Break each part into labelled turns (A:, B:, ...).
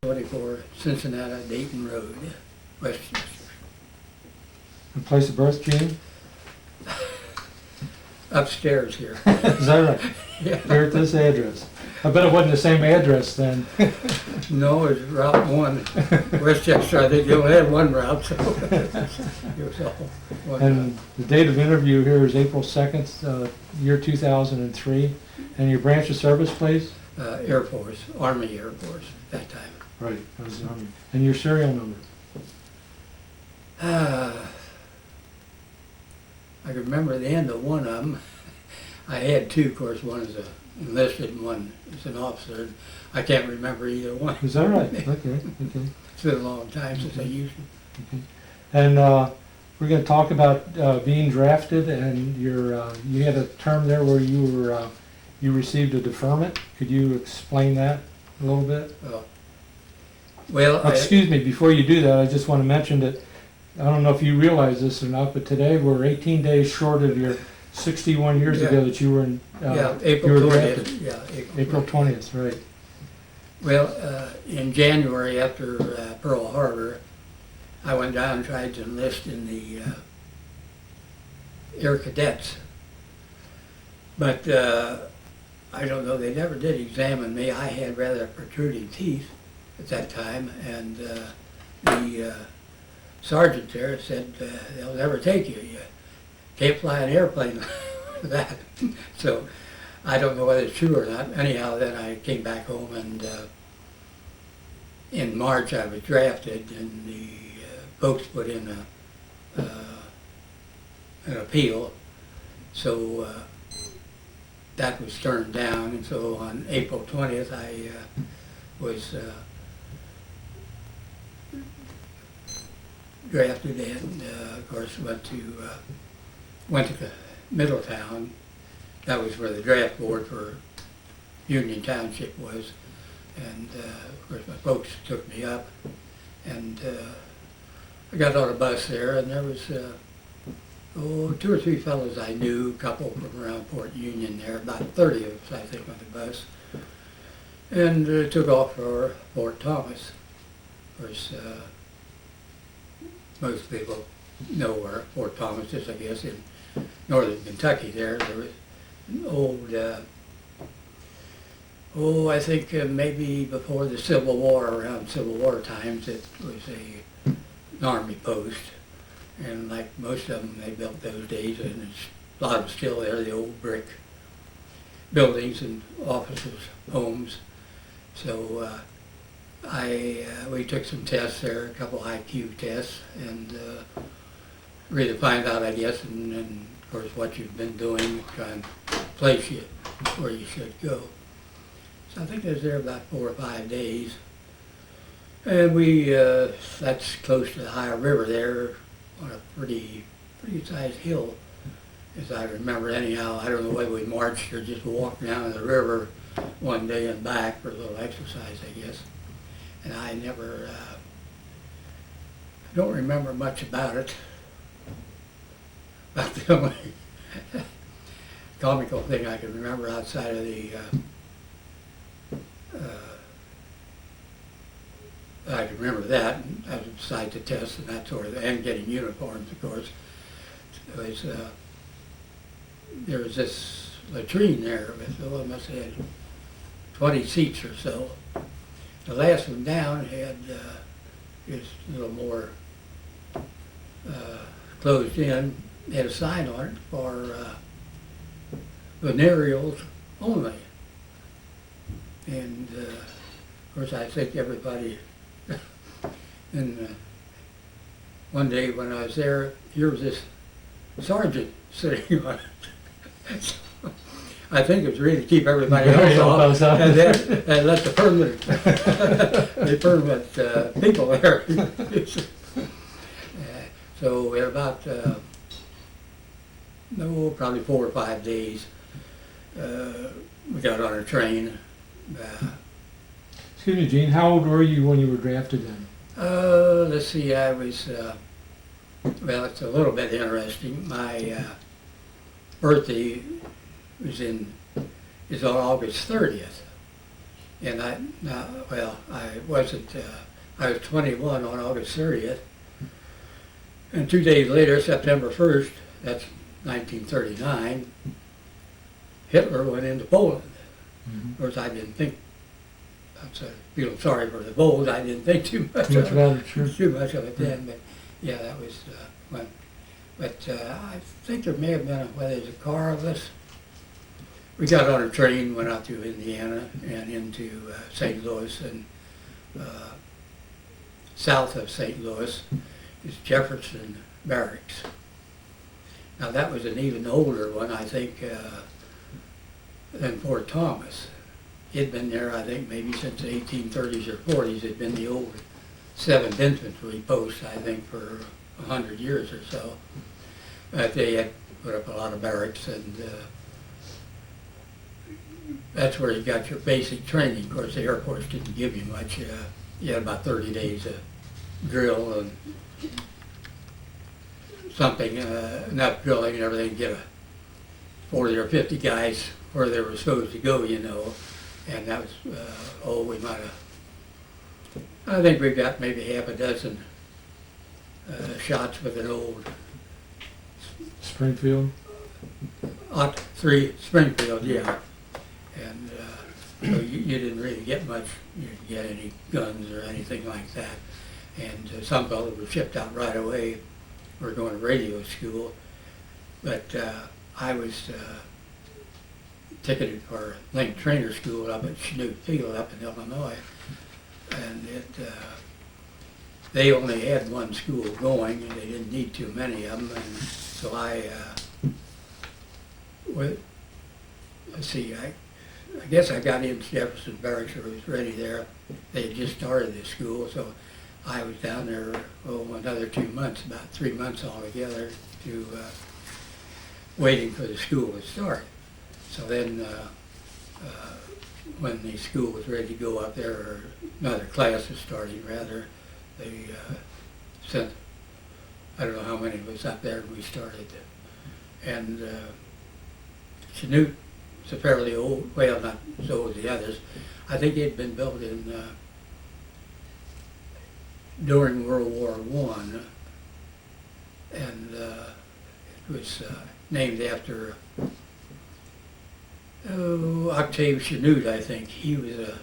A: 24 Cincinnati Dayton Road, Westchester.
B: And place of birth, Gene?
A: Upstairs here.
B: Is that right?
A: Yeah.
B: Here at this address. I bet it wasn't the same address then.
A: No, it's Route 1. Westchester, I think they only had one route, so it was all one
B: And the date of interview here is April 2nd, year 2003. And your branch of service, please?
A: Air Force, Army Air Force at that time.
B: Right, that was the Army. And your serial number?
A: I can remember the end of one of them. I had two, of course. One is a enlisted and one is an officer. I can't remember either one.
B: Is that right? Okay, okay.
A: It's been a long time since I used it.
B: Okay. And we're going to talk about being drafted, and you had a term there where you received a deferment. Could you explain that a little bit?
A: Well,
B: Excuse me, before you do that, I just want to mention that, I don't know if you realize this or not, but today we're 18 days short of your 61 years ago that you were in,
A: April
B: you were
A: 20th.
B: drafted.
A: Yeah,
B: April 20th, right.
A: Well, in January after Pearl Harbor, I went down and tried to enlist in the Air Cadets. But I don't know, they never did examine me. I had rather protruding teeth at that time, and the sergeant there said, they'll never take you. You can't fly an airplane with that. So I don't know whether it's true or not. Anyhow, then I came back home, and in March I was drafted, and the folks put in an appeal. So that was turned down, and so on April 20th I was drafted, and of course went to Middletown. That was where the draft board for Union Township was, and of course my folks took me up, and I got on a bus there, and there was 2 or 3 fellows I knew, a couple from around Fort Union there, about 30 of us I think on the bus, and took off for Fort Thomas. Of course, most people know where Fort Thomas is, I guess, in northern Kentucky there. There was an old, I think maybe before the Civil War, around Civil War times, it was an army post. And like most of them they built those days, and it's, a lot of them still there, the old brick buildings and offices, homes. So we took some tests there, a couple IQ tests, and really find out, I guess, and of course what you've been doing, try and place you where you should go. So I think I was there about 4 or 5 days, and that's close to the Ohio River there, on a pretty sized hill, as I remember. Anyhow, I don't know whether we marched or just walked down the river one day and back for a little exercise, I guess. And I don't remember much about it. About the only comical thing I can remember outside of the I can remember that, and besides the tests and that sort of thing, and getting uniforms, of course. There was this latrine there with, I must have had 20 seats or so. The last one down had just a little more closed in. It had a sign on it for venereals only. And of course I think everybody, and one day when I was there, here was this sergeant sitting on it. So I think it was really to keep everybody else off, and let the permanent people there. So we had about probably 4 or 5 days. We got on a train.
B: Excuse me, Gene, how old were you when you were drafted then?
A: Let's see, I was, well, it's a little bit interesting. My birthday is on August 30th. And I wasn't, I was 21 on August 30th. And 2 days later, September 1st, that's 1939, Hitler went into Poland. Of course, I didn't think, feeling sorry for the Poles, I didn't think too much
B: about it, sure.
A: too much of it then, but yeah, that was when. But I think there may have been, whether there's a car of us. We got on a train, went out to Indiana and into St. Louis, and south of St. Louis is Jefferson Barracks. Now that was an even older one, I think, than Fort Thomas. He'd been there, I think, maybe since the 1830s or 40s. It'd been the old 7th Infantry post, I think, for 100 years or so. But they had put up a lot of barracks, and that's where you got your basic training. Of course, the Air Force didn't give you much. You had about 30 days of drill and something, enough drilling and everything to get 40 or 50 guys where they were supposed to go, you know. And that was, we might have, I think we got maybe half a dozen shots with an old
B: Springfield?
A: Ot 3 Springfield, yeah. And so you didn't really get much, you didn't get any guns or anything like that. And some fellows were shipped out right away. We're going to radio school. But I was ticketed for Link Trainer School up at Chanute Field up in Illinois. And they only had one school going, and they didn't need too many of them. And so I guess I got into Jefferson Barracks, or was ready there. They had just started this school, so I was down there, another 2 months, about 3 months altogether, to waiting for the school to start. So then, when the school was ready to go up there, or another class was starting rather, they sent, I don't know how many was up there, and we started. And Chanute, it's a fairly old, well, not as old as the others. I think it had been built in during World War I, and it was named after Octave Chanute, I think. He was a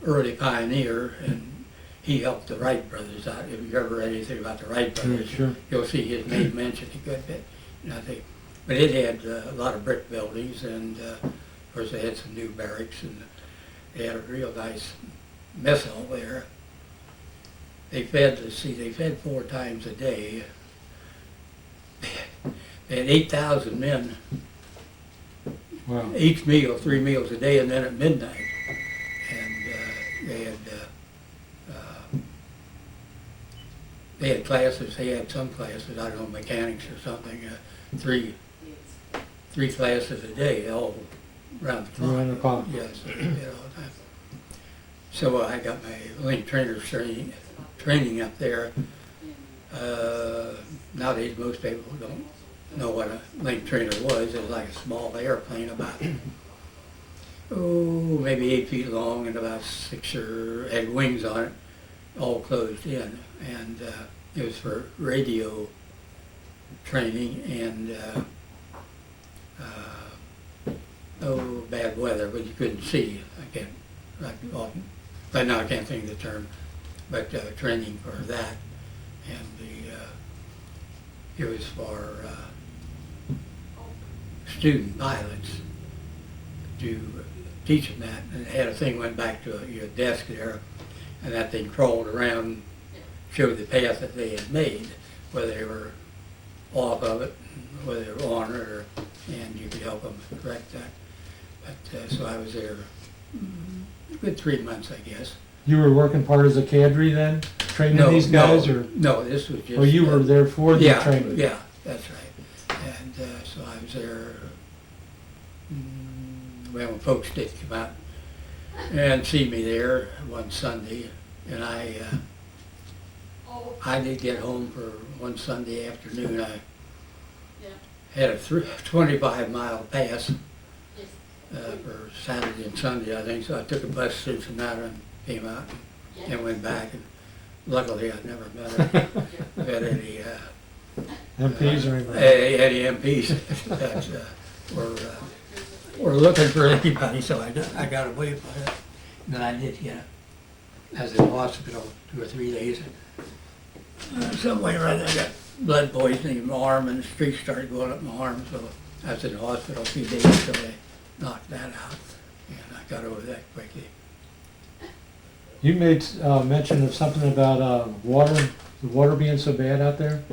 A: early pioneer, and he helped the Wright brothers out. If you ever read anything about the Wright brothers,
B: sure.
A: You'll see his name mentioned a good bit. And I think, but it had a lot of brick buildings, and of course they had some new barracks, and they had a real nice mess hall there. They fed, they fed 4 times a day. They had 8,000 men.
B: Wow.
A: Each meal, 3 meals a day, and then at midnight. And they had classes. They had some classes, I don't know, mechanics or something. 3 classes a day, all around the clock.
B: Around the clock.
A: Yes, so I got my Link Trainer's training up there. Nowadays, most people don't know what a Link Trainer was. It was like a small airplane, about maybe 8 feet long, and about 6 or had wings on it, all closed in. And it was for radio training and bad weather, but you couldn't see. But now I can't think of the term. But training for that, and it was for student pilots to teach them that. And they had a thing went back to your desk there, and that thing crawled around, showed the path that they had made, whether they were off of it, whether they were on it, and you could help them correct that. But so I was there a good 3 months, I guess.
B: You were working part as a cadre then, training these guys, or?
A: No, this was just.
B: Or you were there for the training?
A: Yeah, that's right. And so I was there, when folks did come out and see me there one Sunday, and I did get home for one Sunday afternoon. I had a 25-mile pass for Saturday and Sunday, I think. So I took a bus to Cincinnati and came out and went back. And luckily, I never met any
B: MPs or anybody?
A: any MPs that were looking for anybody. So I got away with it. And then I did, I was in the hospital 2 or 3 days. Some way or other, I got blood poisoning in my arm, and the streaks started going up my arm. So I was in the hospital a few days until they knocked that out, and I got over that quickly.
B: You made mention of something about water, the water being so bad out there?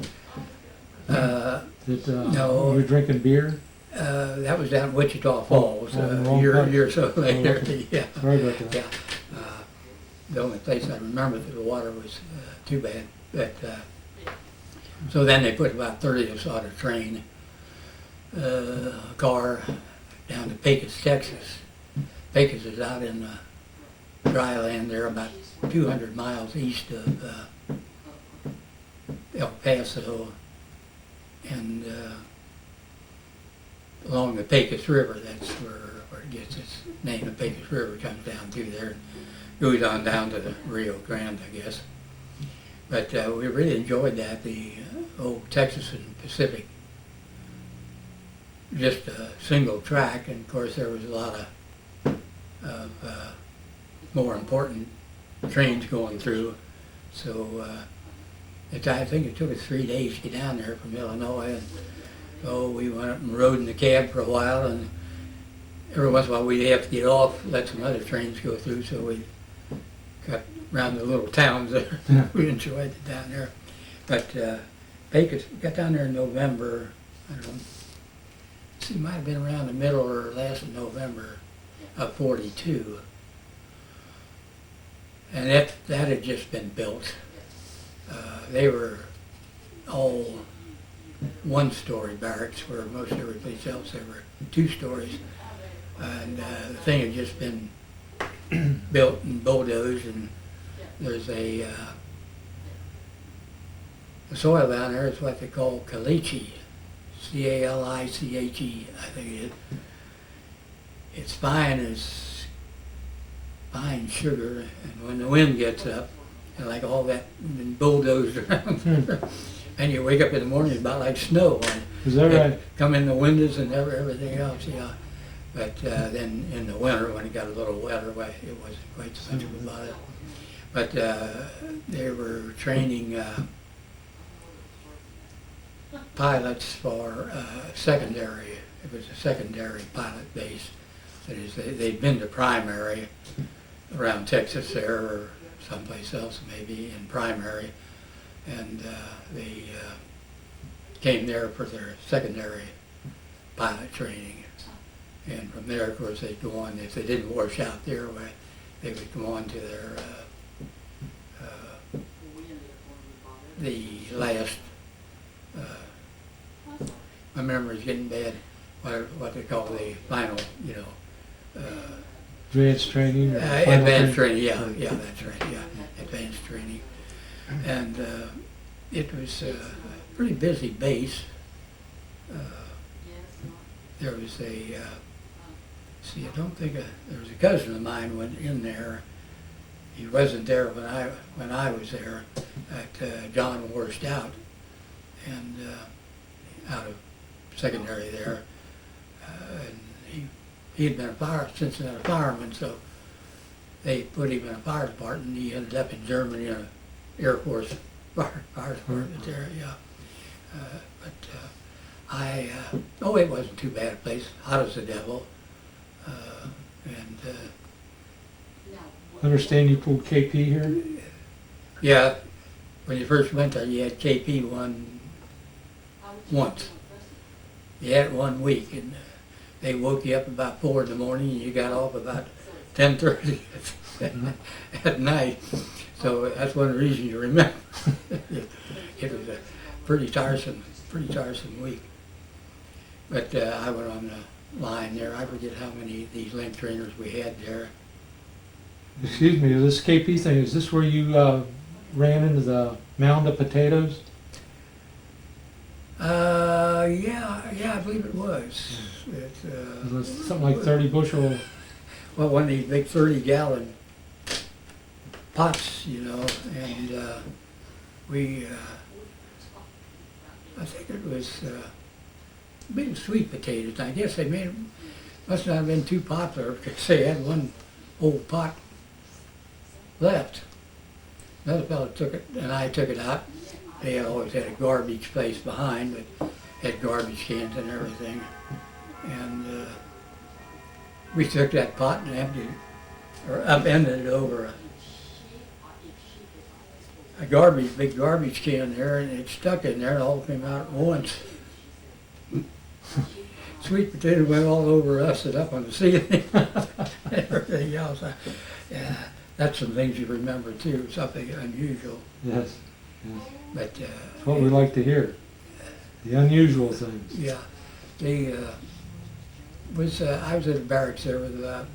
B: That
A: No.
B: you were drinking beer?
A: That was down in Wichita Falls
B: wrong
A: a year
B: place.
A: or so later.
B: Okay.
A: Yeah.
B: Sorry about that.
A: Yeah. The only place I remember that the water was too bad. But so then they put about 30 of us on a train, car down to Pecos, Texas. Pecos is out in dry land there, about 200 miles east of El Paso, and along the Pecos River. That's where it gets its name. The Pecos River comes down through there and goes on down to the Rio Grande, I guess. But we really enjoyed that, the old Texas and Pacific, just a single track, and of course there was a lot of more important trains going through. So I think it took us 3 days to get down there from Illinois, and so we went up and rode in the cab for a while, and every once in a while we'd have to get off, let some other trains go through, so we got around the little towns there.
B: Yeah.
A: We enjoyed it down there. But Pecos, we got down there in November, I don't know, it might have been around the middle or last of November of 42. And that had just been built. They were all one-story barracks, where most every place else they were 2 stories. And the thing had just been built and bulldozed, and there's the soil down there is what they call caliche, C-A-L-I-C-H-E, I think it is. It's fine as fine sugar, and when the wind gets up, and like all that bulldozed around, and you wake up in the morning, it's about like snow.
B: Is that right?
A: Come in the windows and everything else, yeah. But then in the winter, when it got a little wetter, well, it wasn't quite so much about it. But they were training pilots for secondary. It was a secondary pilot base. That is, they'd been to primary around Texas there, or someplace else maybe in primary, and they came there for their secondary pilot training. And from there, of course, they'd go on, if they didn't wash out there, they would go on to their, the last, my memory's getting bad, what they call the final,
B: Advanced training? Or final
A: advanced training, yeah, that's right, yeah, advanced training. And it was a pretty busy base. There was a, I don't think, there was a cousin of mine went in there. He wasn't there when I was there, at John War Scout, and out of secondary there. And he had been a Cincinnati fireman, so they put him in a fire department. He ended up in Germany in an Air Force fire department there, yeah. But it wasn't too bad a place, hot as the devil.
B: Understand you pulled KP here?
A: Yeah, when you first went there, you had KP once. You had it 1 week, and they woke you up about 4 in the morning, and you got off about 10:30 at night. So that's one reason you remember. It was a pretty tiresome week. But I went on the line there. I forget how many of these link trainers we had there.
B: Excuse me, this KP thing, is this where you ran into the mound of potatoes?
A: Yeah, I believe it was.
B: It was something like 30 bushel.
A: Well, one of these big 30-gallon pots, you know, and we, I think it was big sweet potatoes. I guess they must not have been too popular because they had one old pot left. Another fellow took it, and I took it out. They always had a garbage place behind, but had garbage cans and everything. And we took that pot and emptied, or upended it over a big garbage can there, and it stuck in there and all came out at once. Sweet potato went all over us and up on the ceiling and everything else. Yeah, that's some things you remember too, something unusual.
B: Yes. Yes.
A: But
B: That's what we like to hear. The unusual things.
A: yeah, they I was at the barracks there with about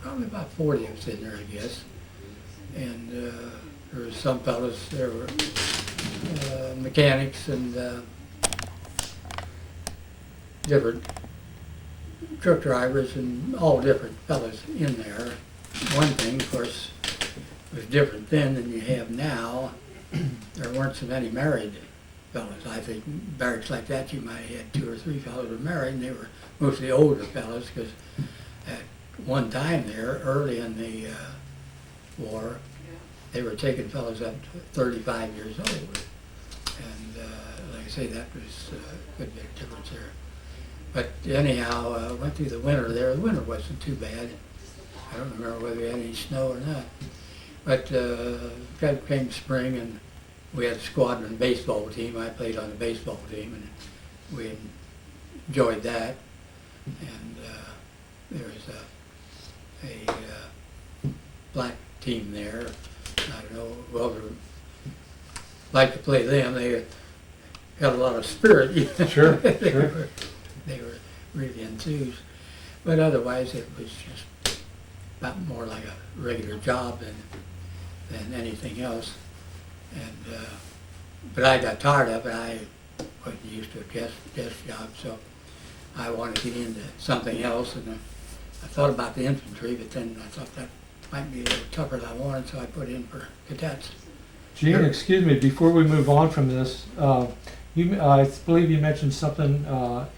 A: probably about 40 of us in there, I guess. And there were some fellows, there were mechanics and different truck drivers and all different fellows in there. One thing, of course, was different then than you have now. There weren't so many married fellows. I think barracks like that you might have had 2 or 3 fellows who were married, and they were mostly older fellows because at one time there, early in the war, they were taking fellows up to 35 years old. And like I say, that was a good big difference there. But anyhow, went through the winter there. The winter wasn't too bad. I don't remember whether we had any snow or not. But came spring, and we had a squadron baseball team. I played on the baseball team, and we enjoyed that. And there was a black team there. I don't know, well, like to play them. They had a lot of spirit.
B: Sure,
A: They were really enthused. But otherwise, it was just about more like a regular job than anything else. And but I got tired of it. I wasn't used to a desk job, so I wanted to get into something else. And I thought about the infantry, but then I thought that might be a little tougher than I wanted, so I put in for cadets.
B: Gene, excuse me, before we move on from this, I believe you mentioned something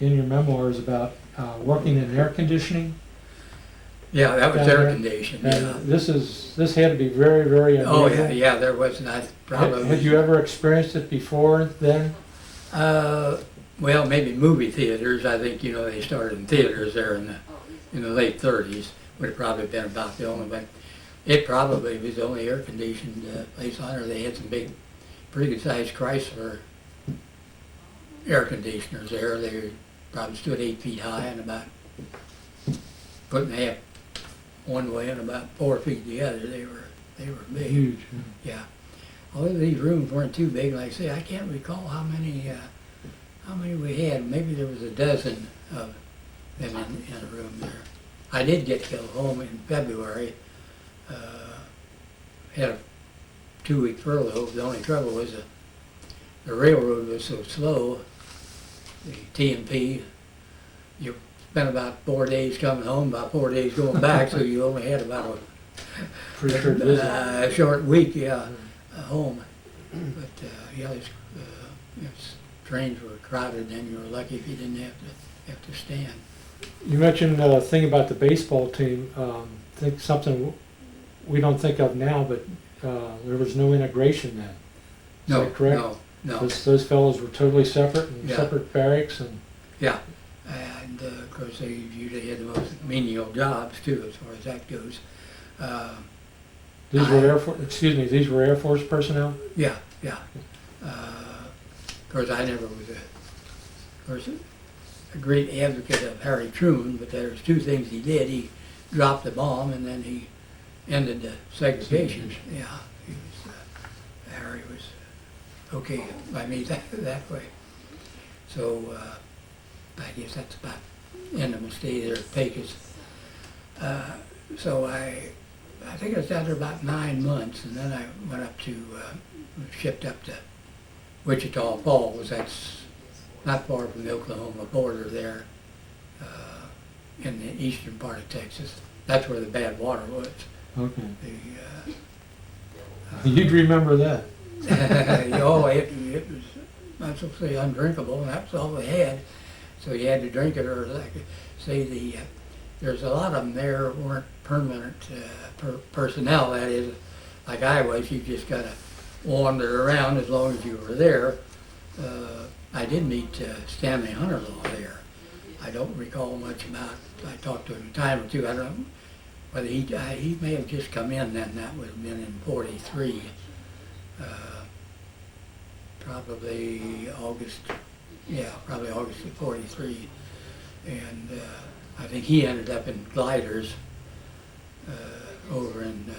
B: in your memoirs about working in air conditioning.
A: Yeah, that was
B: down
A: air
B: there.
A: conditioned.
B: And
A: Yeah.
B: this had to be very, very unusual.
A: Oh yeah, there was. And I probably
B: Had you ever experienced it before then?
A: Well, maybe movie theaters. I think they started in theaters there in the late 30s. Would have probably been about the only, but it probably was the only air conditioned place on there. They had some big, pretty good sized Chrysler air conditioners there. They probably stood 8 feet high and about foot and a half one way and about 4 feet the other. They were big.
B: Huge.
A: Yeah. Although these rooms weren't too big, like I say, I can't recall how many we had. Maybe there was a dozen of them in a room there. I did get to go home in February. Had a 2-week furlough. The only trouble was the railroad was so slow. The T&P, you spent about 4 days coming home, about 4 days going back, so you only had about a short week, home. But if trains were crowded, then you were lucky if you didn't have to stand.
B: You mentioned a thing about the baseball team. I think something we don't think of now, but there was no integration then. Is that correct?
A: No.
B: Those fellows were totally separate and separate barracks and.
A: Yeah, and of course they usually had the most menial jobs too, as far as that goes.
B: These were Air Force personnel?
A: Yeah. Of course, I never was a great advocate of Harry Truman, but there's 2 things he did. He dropped the bomb, and then he ended the segregation. Yeah, Harry was okay by me that way. So I guess that's about the end of my stay there at Pecos. So I think I was down there about 9 months, and then I went up to, shipped up to Wichita Falls. That's not far from the Oklahoma border there, in the eastern part of Texas. That's where the bad water was.
B: Okay.
A: The,
B: You'd remember that.
A: oh, it was not so say undrinkable, and that's all they had. So you had to drink it, or like say there's a lot of them there weren't permanent personnel. That is, like I was, you just gotta wander around as long as you were there. I did meet Stanley Hunterlaw there. I don't recall much about. I talked to him a time or two. I don't know whether he may have just come in then. That would have been in '43. Probably August, probably August of '43, and I think he ended up in gliders over in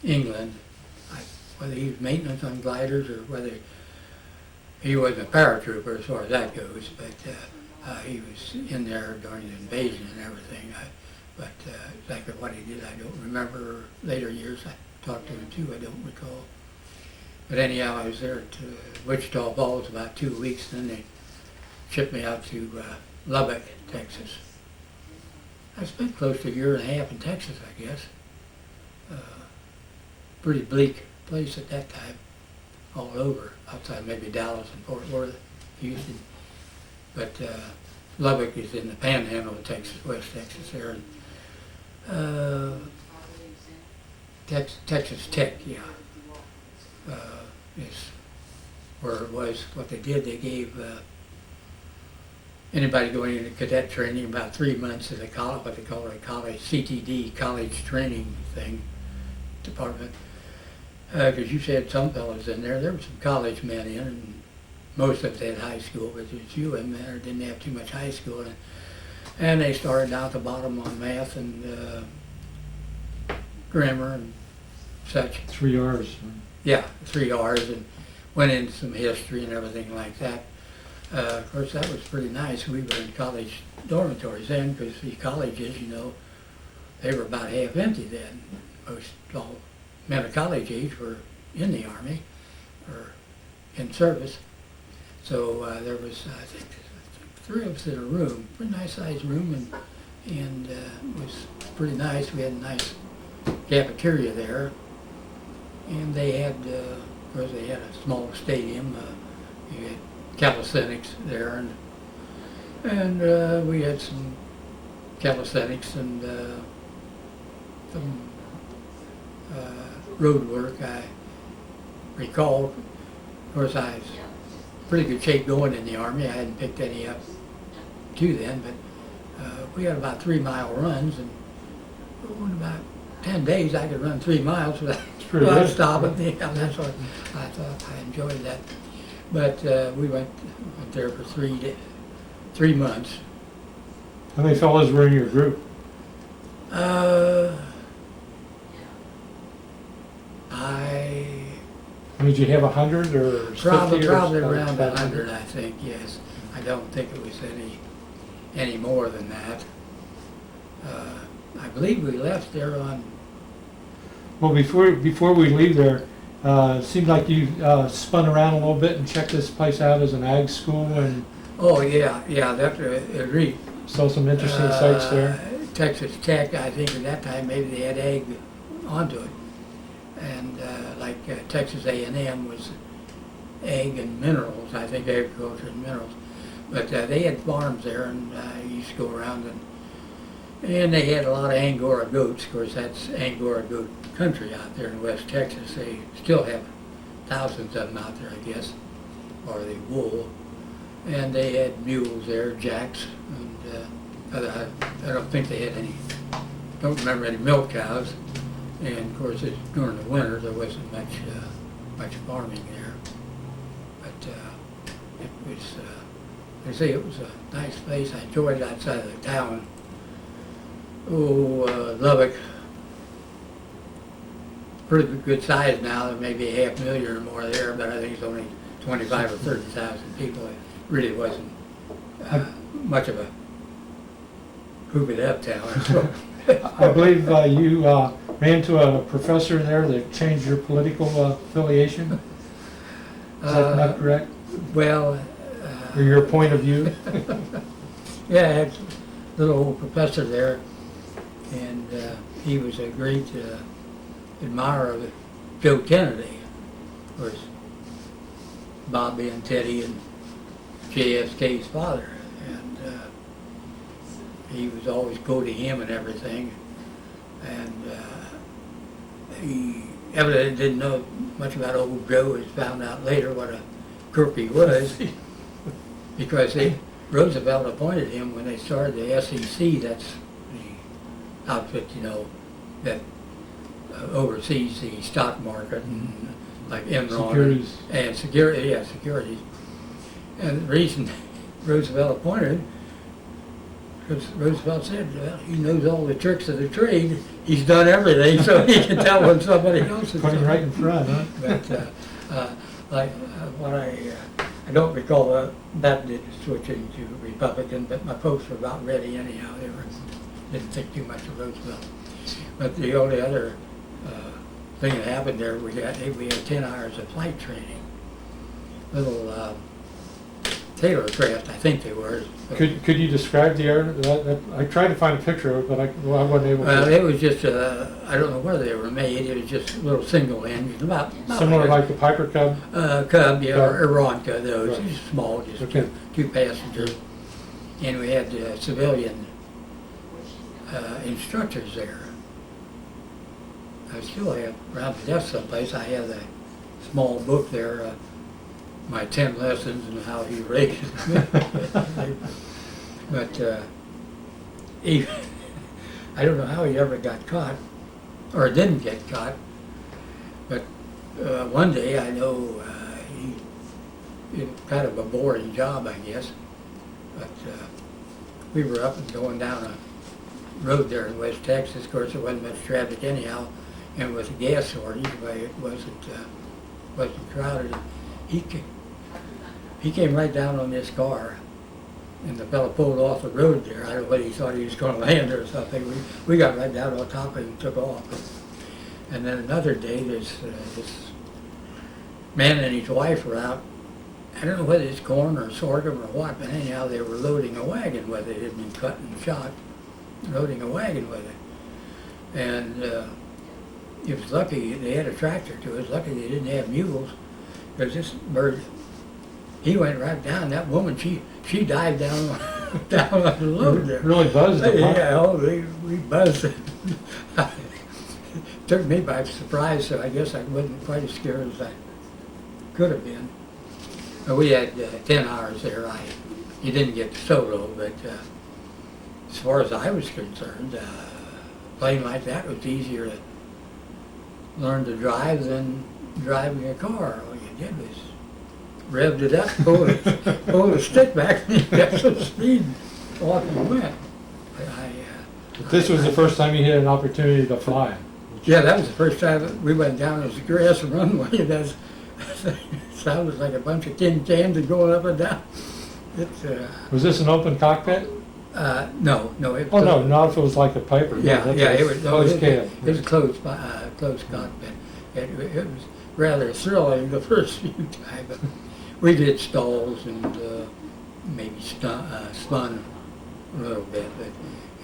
A: England. Whether he was maintenance on gliders or whether he wasn't a paratrooper as far as that goes, but he was in there during the invasion and everything. But exactly what he did, I don't remember. Later years, I talked to him too, I don't recall. But anyhow, I was there at Wichita Falls about 2 weeks, then they shipped me out to Lubbock, Texas. I spent close to a year and a half in Texas, I guess. Pretty bleak place at that time, all over, outside maybe Dallas and Fort Worth, Houston. But Lubbock is in the panhandle of Texas, West Texas there. And, Texas Tech, yeah. Is where it was. What they did, they gave anybody going into cadet training about 3 months of the college, what they call a college, CTD, college training thing, department. Because you said some fellows in there, there were some college men in, and most of them had high school, but there's a few of them there didn't have too much high school. And they started down at the bottom on math and grammar and such.
B: 3 R's.
A: Yeah, 3 R's, and went into some history and everything like that. Of course, that was pretty nice. We were in college dormitories then, because the colleges, you know, they were about half empty then. Most all men of college age were in the Army or in service. So there was, I think, 3 of us in a room, pretty nice sized room, and it was pretty nice. We had a nice cafeteria there. And they had, of course, they had a small stadium. You had calisthenics there, and we had some calisthenics and some road work. I recall, of course, I was in pretty good shape going in the Army. I hadn't picked any up to then, but we had about 3-mile runs, and in about 10 days I could run 3 miles without stopping. Yeah, that's what I thought. I enjoyed that. But we went there for 3 months.
B: How many fellows were in your group? Did you have 100 or 50?
A: Probably around 100, I think. Yes, I don't think it was any more than that. I believe we left there on.
B: Well, before we leave there, it seemed like you spun around a little bit and checked this place out as an ag school, and
A: oh yeah, that agreed.
B: Saw some interesting sites there.
A: Texas Tech, I think at that time maybe they had ag onto it, and like Texas A&M was ag and minerals. I think agriculture and minerals, but they had farms there, and I used to go around and they had a lot of Angora goats. Of course, that's Angora goat country out there in West Texas. They still have thousands of them out there, I guess, or the wool. And they had mules there, jacks, and I don't think they had any, don't remember any milk cows. And of course, during the winter, there wasn't much farming there. But it was, I say it was a nice place. I enjoyed it outside of the town. Lubbock, pretty good size now. There may be 500,000 or more there, but I think it's only 25 or 30,000 people. It really wasn't much of a hooped up town. So.
B: I believe you ran to a professor there that changed your political affiliation. Is that not correct?
A: Well,
B: Or your point of view?
A: yeah, I had a little old professor there, and he was a great admirer of Joe Kennedy, of course, Bobby and Teddy and JFK's father, and he was always quoting him and everything, and he evidently didn't know much about old Joe. He found out later what a crook he was, because Roosevelt appointed him when they started the SEC. That's the outfit, you know, that oversees the stock market and like Enron
B: Securities.
A: and security, yeah, securities. And the reason Roosevelt appointed him, because Roosevelt said, well, he knows all the tricks of the trade. He's done everything, so he can tell when somebody else is
B: Putting
A: doing
B: right
A: it.
B: in front, huh?
A: But like what I don't recall that did switching to Republican, but my folks were about ready anyhow. They didn't think too much of Roosevelt. But the only other thing that happened there, we had 10 hours of flight training. Little Taylor craft, I think they were.
B: Could you describe the air? I tried to find a picture of it, but I wasn't able
A: Well,
B: to.
A: it was just, I don't know where they were made. It was just a little single engine, about
B: Similar like the Piper Cub?
A: Cub, yeah,
B: Yeah.
A: or Ronca, those,
B: Right.
A: just small, just
B: Okay.
A: two passengers. And we had civilian instructors there. I still have, around the desk someplace, I have a small book there, my 10 lessons and how he raised me. But he, I don't know how he ever got caught, or didn't get caught. But one day I know it was kind of a boring job, I guess. But we were up and going down a road there in West Texas. Of course, there wasn't much traffic anyhow, and with the gas shortage, but it wasn't crowded. He came right down on this car, and the fellow pulled off the road there. I don't know whether he thought he was going to land or something. We got right down on top of him and took off. And then another day, this man and his wife were out. I don't know whether it's corn or sorghum or what, but anyhow, they were loading a wagon with it. It had been cut and shot, loading a wagon with it. And it was lucky they had a tractor too. It was lucky they didn't have mules, because this bird, he went right down. That woman, she dived down down on the load there.
B: Really buzzed them, huh?
A: Yeah, oh, we buzzed it. Took me by surprise, so I guess I wasn't quite as scared as I could have been. But we had 10 hours there. You didn't get the solo, but as far as I was concerned, a plane like that was easier to learn to drive than driving a car. All you did was revved it up, pull the stick back, and you got some speed, off you went.
B: But this was the first time you had an opportunity to fly.
A: Yeah, that was the first time we went down this grass runway. It sounded like a bunch of tin cans going up and down.
B: Was this an open cockpit?
A: No. It
B: Oh,
A: was
B: no, not if it was like a Piper.
A: Yeah, it was
B: Closed cab.
A: It was a closed cockpit. It was rather thrilling the first few times. But we did stalls and maybe spun a little bit, but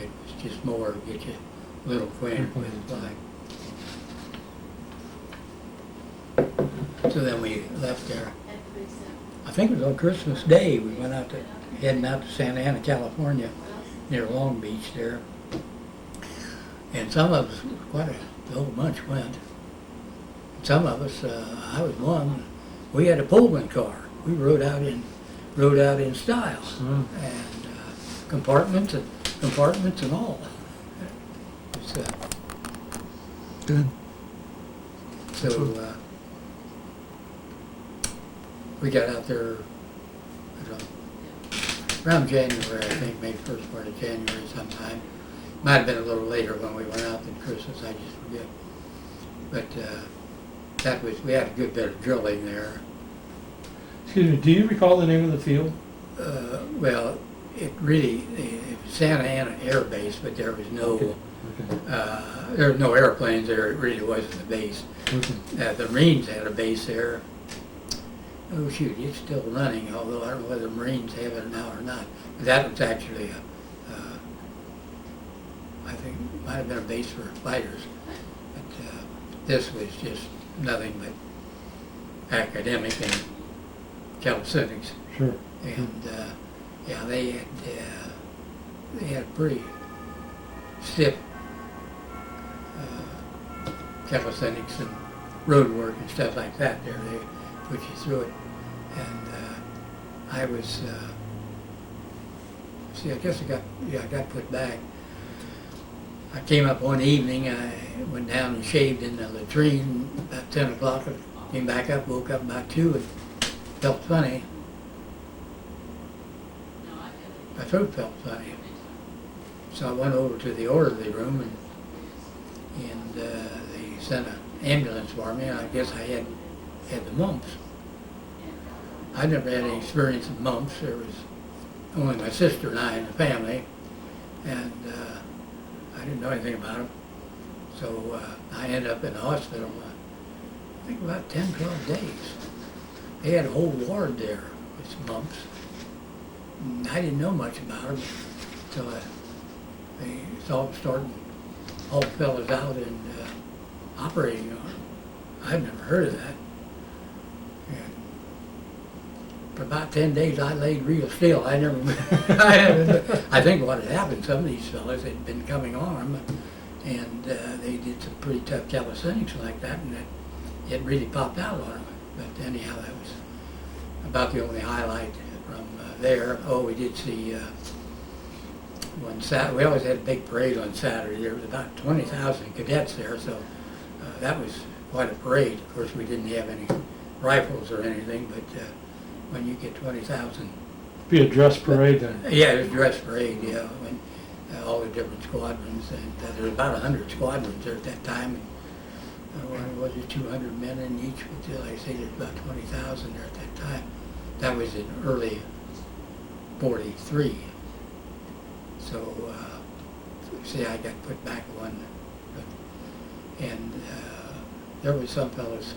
A: it was just more to get you a little acquainted with flying. So then we left there. I think it was on Christmas Day. We went heading out to Santa Ana, California, near Long Beach there. And some of us, the whole bunch went. Some of us, I was one, we had a Pullman car. We rode out in style, and compartments and all. It was,
C: Good.
A: so we got out there, I don't know, around January, I think, maybe first part of January sometime. Might have been a little later when we went out than Christmas, I just forget. But we had a good bit of drilling there.
B: Excuse me, do you recall the name of the field?
A: Well, it was Santa Ana Air Base, but there was no,
B: Okay.
A: there were no airplanes there. It really wasn't a base.
B: Okay.
A: The Marines had a base there, oh shoot, it's still running, although I don't know whether the Marines have it now or not. But that was actually I think it might have been a base for fighters. But this was just nothing but academic and calisthenics.
B: Sure.
A: And yeah, they had pretty stiff calisthenics and road work and stuff like that there. They put you through it. And I was, see, I guess I got put back. I came up one evening, I went down and shaved in the latrine about 10 o'clock. I came back up, woke up about 2 and felt funny. My throat felt funny. So I went over to the orderly room and they sent an ambulance for me, and I guess I had the mumps. I never had any experience of mumps. There was only my sister and I in the family, and I didn't know anything about them. So I ended up in the hospital, I think about 10, 12 days. They had a whole ward there with mumps. And I didn't know much about them until they started all the fellas out and operating on them. I'd never heard of that. And for about 10 days I laid real still. I think what had happened, some of these fellas had been coming on and they did some pretty tough calisthenics like that, and it really popped out on them. But anyhow, that was about the only highlight from there. Oh, we did see one Saturday. We always had a big parade on Saturday. There was about 20,000 cadets there, so that was quite a parade. Of course, we didn't have any rifles or anything, but when you get 20,000.
B: Be a dress parade then.
A: Yeah, it was a dress parade, yeah, when all the different squadrons, and there were about 100 squadrons there at that time, and was it 200 men in each, but like I say, there's about 20,000 there at that time. That was in early 43. So, see, I got put back one, and there was some fellows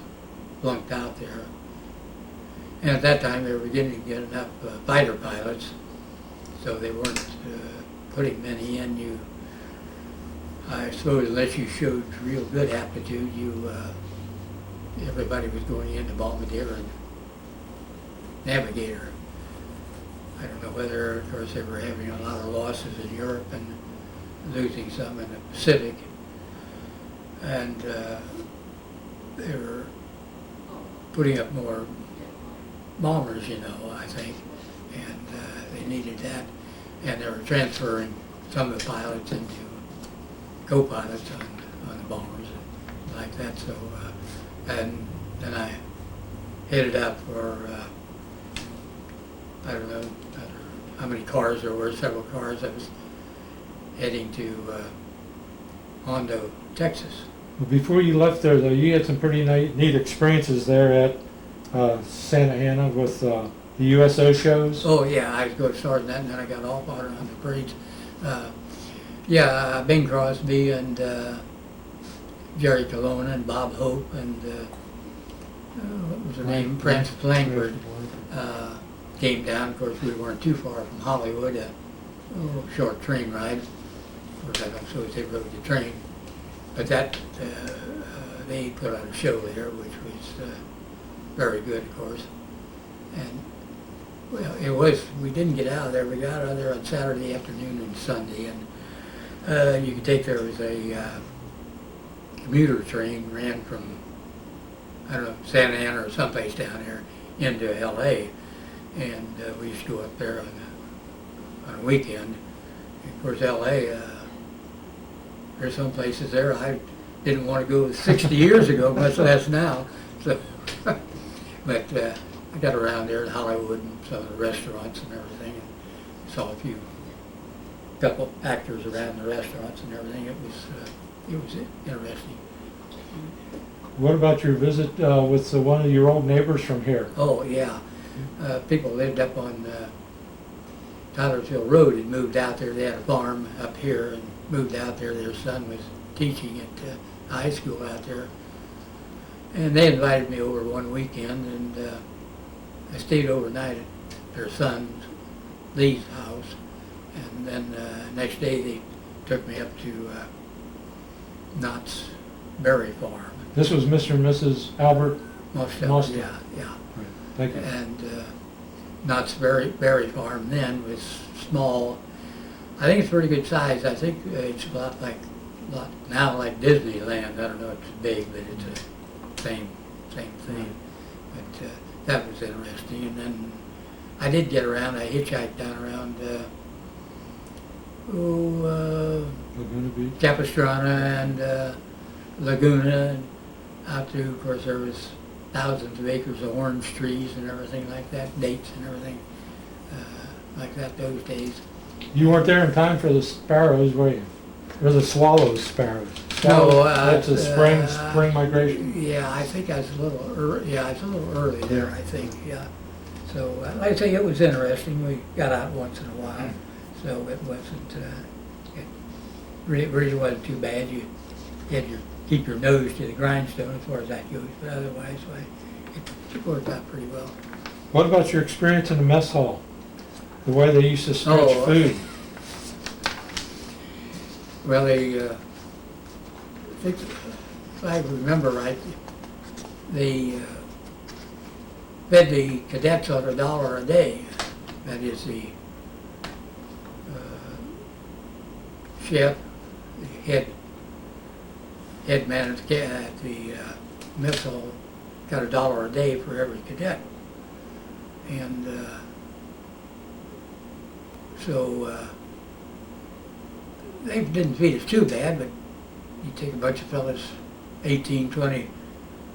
A: flunked out there. And at that time, they were beginning to get enough fighter pilots, so they weren't putting many in. I suppose, unless you showed real good aptitude, everybody was going into bombardier and navigator. I don't know whether, of course, they were having a lot of losses in Europe and losing some in the Pacific, and they were putting up more bombers, I think, and they needed that, and they were transferring some of the pilots into co-pilots on the bombers and like that. So, and then I headed out for I don't know how many cars there were, several cars. I was heading to Hondo, Texas.
B: Well, before you left there, though, you had some pretty neat experiences there at Santa Ana with the USO shows.
A: Oh yeah, I was going to start that, and then I got off on the parades. Yeah, Bing Crosby and Jerry Colonna and Bob Hope and what was her name? Frances Langford came down. Of course, we weren't too far from Hollywood. A short train ride. Of course, I don't suppose they rode the train, but that they put on a show there, which was very good, of course. And well, it was. We didn't get out of there. We got out of there on Saturday afternoon and Sunday, and you could take there was a commuter train ran from I don't know Santa Ana or someplace down there into L.A. And we used to go up there on a weekend. And of course, L.A. There's some places there I didn't want to go 60 years ago, much less now. So, but I got around there in Hollywood and some of the restaurants and everything, and saw a couple actors around the restaurants and everything. It was interesting.
B: What about your visit with one of your old neighbors from here?
A: Oh yeah, people lived up on Tylersville Road had moved out there. They had a farm up here and moved out there. Their son was teaching at high school out there, and they invited me over one weekend, and I stayed overnight at their son Lee's house, and then next day they took me up to Knott's Berry Farm.
B: This was Mr. and Mrs. Albert.
A: Most, yeah.
B: Right. Thank you.
A: And Knott's Berry Farm then was small. I think it's pretty good size. I think it's a lot now like Disneyland. I don't know if it's big, but it's the same thing. But that was interesting. And then I did get around. I hitchhiked down around
B: Laguna Beach.
A: Capistrano and Laguna, and out through. Of course, there was thousands of acres of orange trees and everything like that, dates and everything like that those days.
B: You weren't there in time for the sparrows, were you? Or the swallows, sparrows?
A: No,
B: That's a spring migration.
A: Yeah, I think I was a little early. Yeah, I was a little early there. I think. Yeah. So, like I say, it was interesting. We got out once in a while, so it wasn't. It really wasn't too bad. You had to keep your nose to the grindstone as far as that goes, but otherwise, it worked out pretty well.
B: What about your experience in the mess hall? The way they used to stretch food.
A: Well, I think, if I remember right, they fed the cadets on $1 a day. That is the chef, the head man at the mess hall got $1 a day for every cadet. And so they didn't feed us too bad, but you take a bunch of fellas, 18, 20,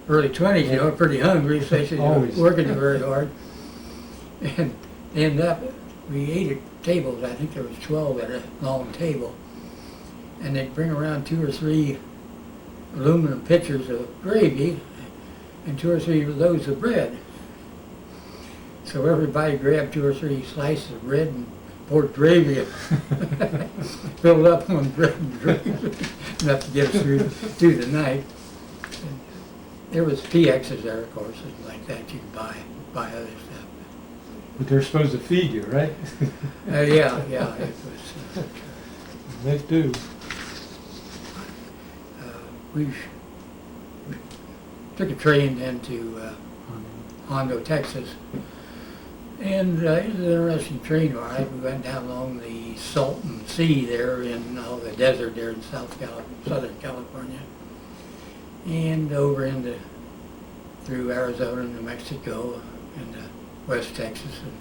A: early 20s, you know, pretty hungry, especially working very hard. And they ended up, we ate at tables, I think there was 12 at a long table. And they'd bring around 2 or 3 aluminum pitchers of gravy and 2 or 3 loaves of bread. So everybody grabbed 2 or 3 slices of bread and poured gravy filled up on bread and gravy, enough to get us through the night. And there was PXs there, of course, and like that you could buy other stuff.
B: But they're supposed to feed you, right?
A: Yeah, it was.
B: They do.
A: We took a train then to Hondo, Texas. And it was an interesting train ride. We went down along the Salton Sea there in all the desert there in Southern California, and over through Arizona, New Mexico, into West Texas, and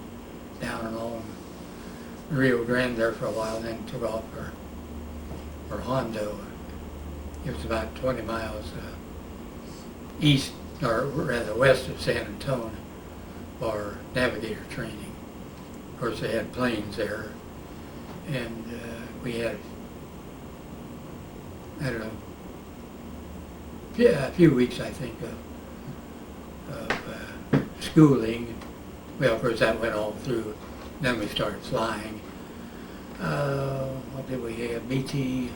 A: down along Rio Grande there for a while, and then took off for Hondo. It was about 20 miles east, or rather west of San Antonio, for navigator training. Of course, they had planes there, and we had, I don't know, a few weeks, I think, of schooling. Well, of course, that went all through. Then we started flying. What did we have? BT-13.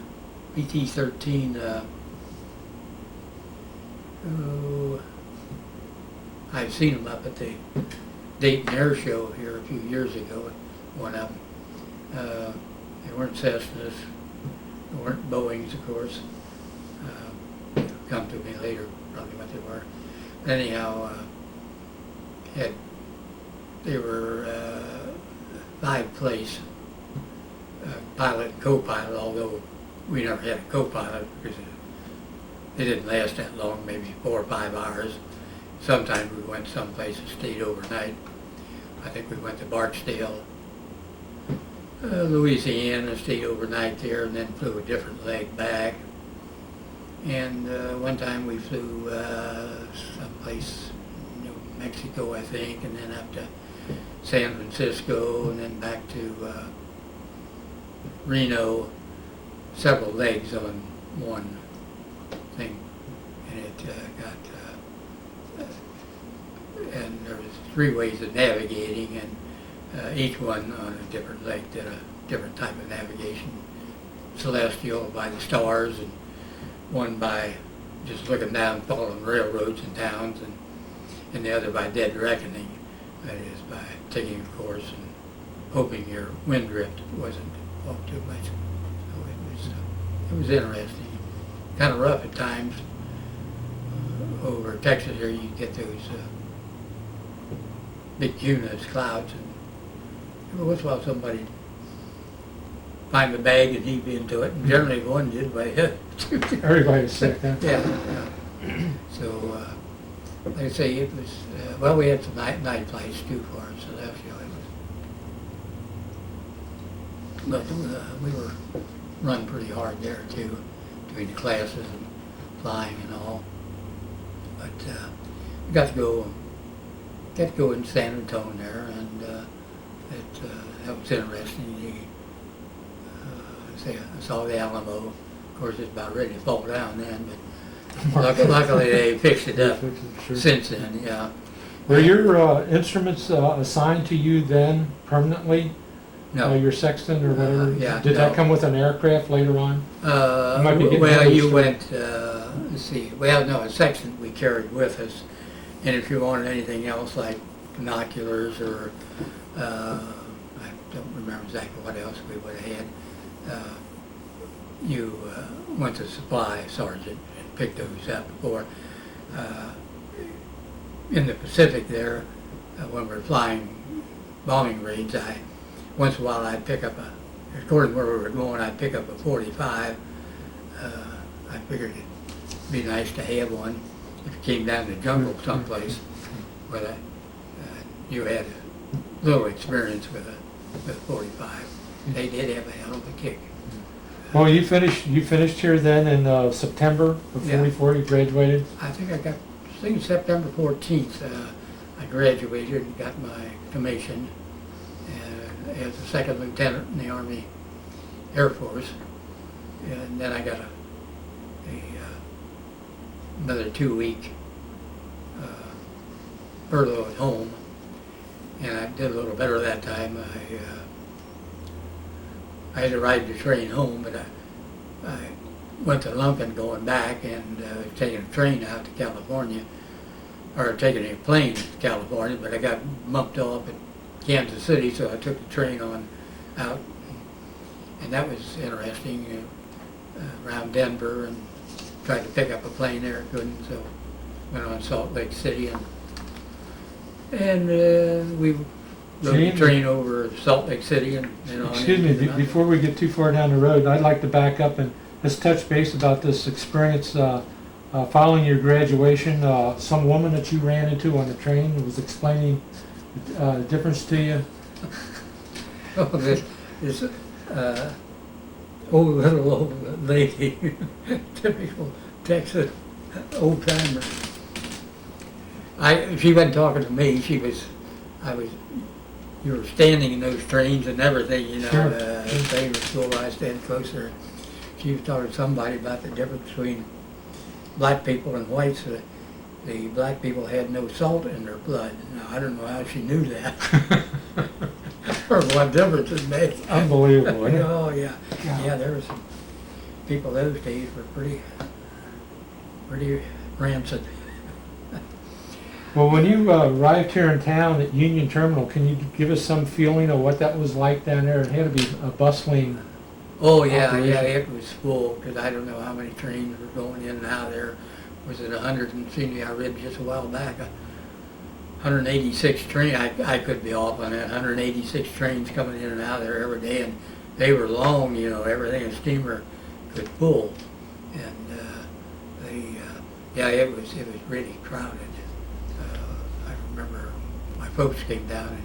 A: I've seen them up at the Dayton Air Show here a few years ago. One of them. They weren't Cessnas, they weren't Boeings, of course. Come to me later, probably what they were. Anyhow, they were 5-place pilot and co-pilot, although we never had a co-pilot because they didn't last that long, maybe 4 or 5 hours. Sometimes we went someplace and stayed overnight. I think we went to Barksdale, Louisiana, stayed overnight there, and then flew a different leg back. And one time we flew someplace, New Mexico, I think, and then up to San Francisco, and then back to Reno. Several legs on one thing, and it got. And there was 3 ways of navigating, and each one on a different leg did a different type of navigation. Celestial by the stars, and one by just looking down, following railroads and towns, and the other by dead reckoning. That is by taking a course and hoping your wind drift wasn't off too much. So it was interesting. Kind of rough at times. Over Texas here, you get those big cumulus clouds, and every once in a while somebody find the bag and heave into it, and generally one did by it.
B: Everybody's sick, huh?
A: Yeah. So, like I say, it was, well, we had some night flights too for us, so that's, you know, it was, but we were run pretty hard there too, between the classes and flying and all. But we got to go in San Antonio there, and that was interesting. I saw the Alamo. Of course, it's about ready to fall down then, but luckily they fixed it up
B: Sure.
A: since then. Yeah.
B: Were your instruments assigned to you then permanently?
A: No.
B: Your sextant or whatever?
A: Yeah,
B: Did that
A: no.
B: come with an aircraft later on? might be getting
A: Well,
B: close
A: you
B: to
A: went. Let's see. Well, no, a sextant we carried with us, and if you wanted anything else like binoculars or I don't remember exactly what else we would have had. You went to supply sergeant and picked those up. Or in the Pacific there, when we were flying bombing raids, once in a while I'd pick up according to where we were going, I'd pick up a 45. I figured it'd be nice to have one if you came down to the jungle someplace where you had a little experience with a 45. They did have a hell of a kick.
B: Well, you finished here then in September of
A: Yeah.
B: 44, you graduated?
A: I think September 14th, I graduated and got my commission as a second lieutenant in the Army Air Force. And then I got another 2-week furlough at home. And I did a little better that time. I had to ride the train home, but I went to Lunkin going back and taking a train out to California, or taking a plane to California, but I got bumped off at Kansas City, so I took the train on out, and that was interesting, around Denver, and tried to pick up a plane there, couldn't, so went on Salt Lake City, and we rode the train over Salt Lake City and on.
B: Excuse me, before we get too far down the road, I'd like to back up and just touch base about this experience following your graduation. Some woman that you ran into on the train was explaining the difference to you.
A: Oh, this little old lady, typical Texas old timer. She wasn't talking to me. You were standing in those trains and everything, you know.
B: Sure.
A: They were school, I stand closer. She was talking to somebody about the difference between black people and whites. The black people had no salt in their blood. Now, I don't know how she knew that. Or what difference it made.
B: Unbelievable, isn't it?
A: Oh, yeah. Yeah, there were some people those days were pretty rancid.
B: Well, when you arrived here in town at Union Terminal, can you give us some feeling of what that was like down there? It had to be a bustling.
A: Oh, yeah,
B: operation.
A: it was full, because I don't know how many trains were going in and out there. Was it 100, and see, I read just a while back, 186 train, I could be off on that, 186 trains coming in and out there every day, and they were long, you know, everything a steamer could pull. And it was really crowded. I remember my folks came down and,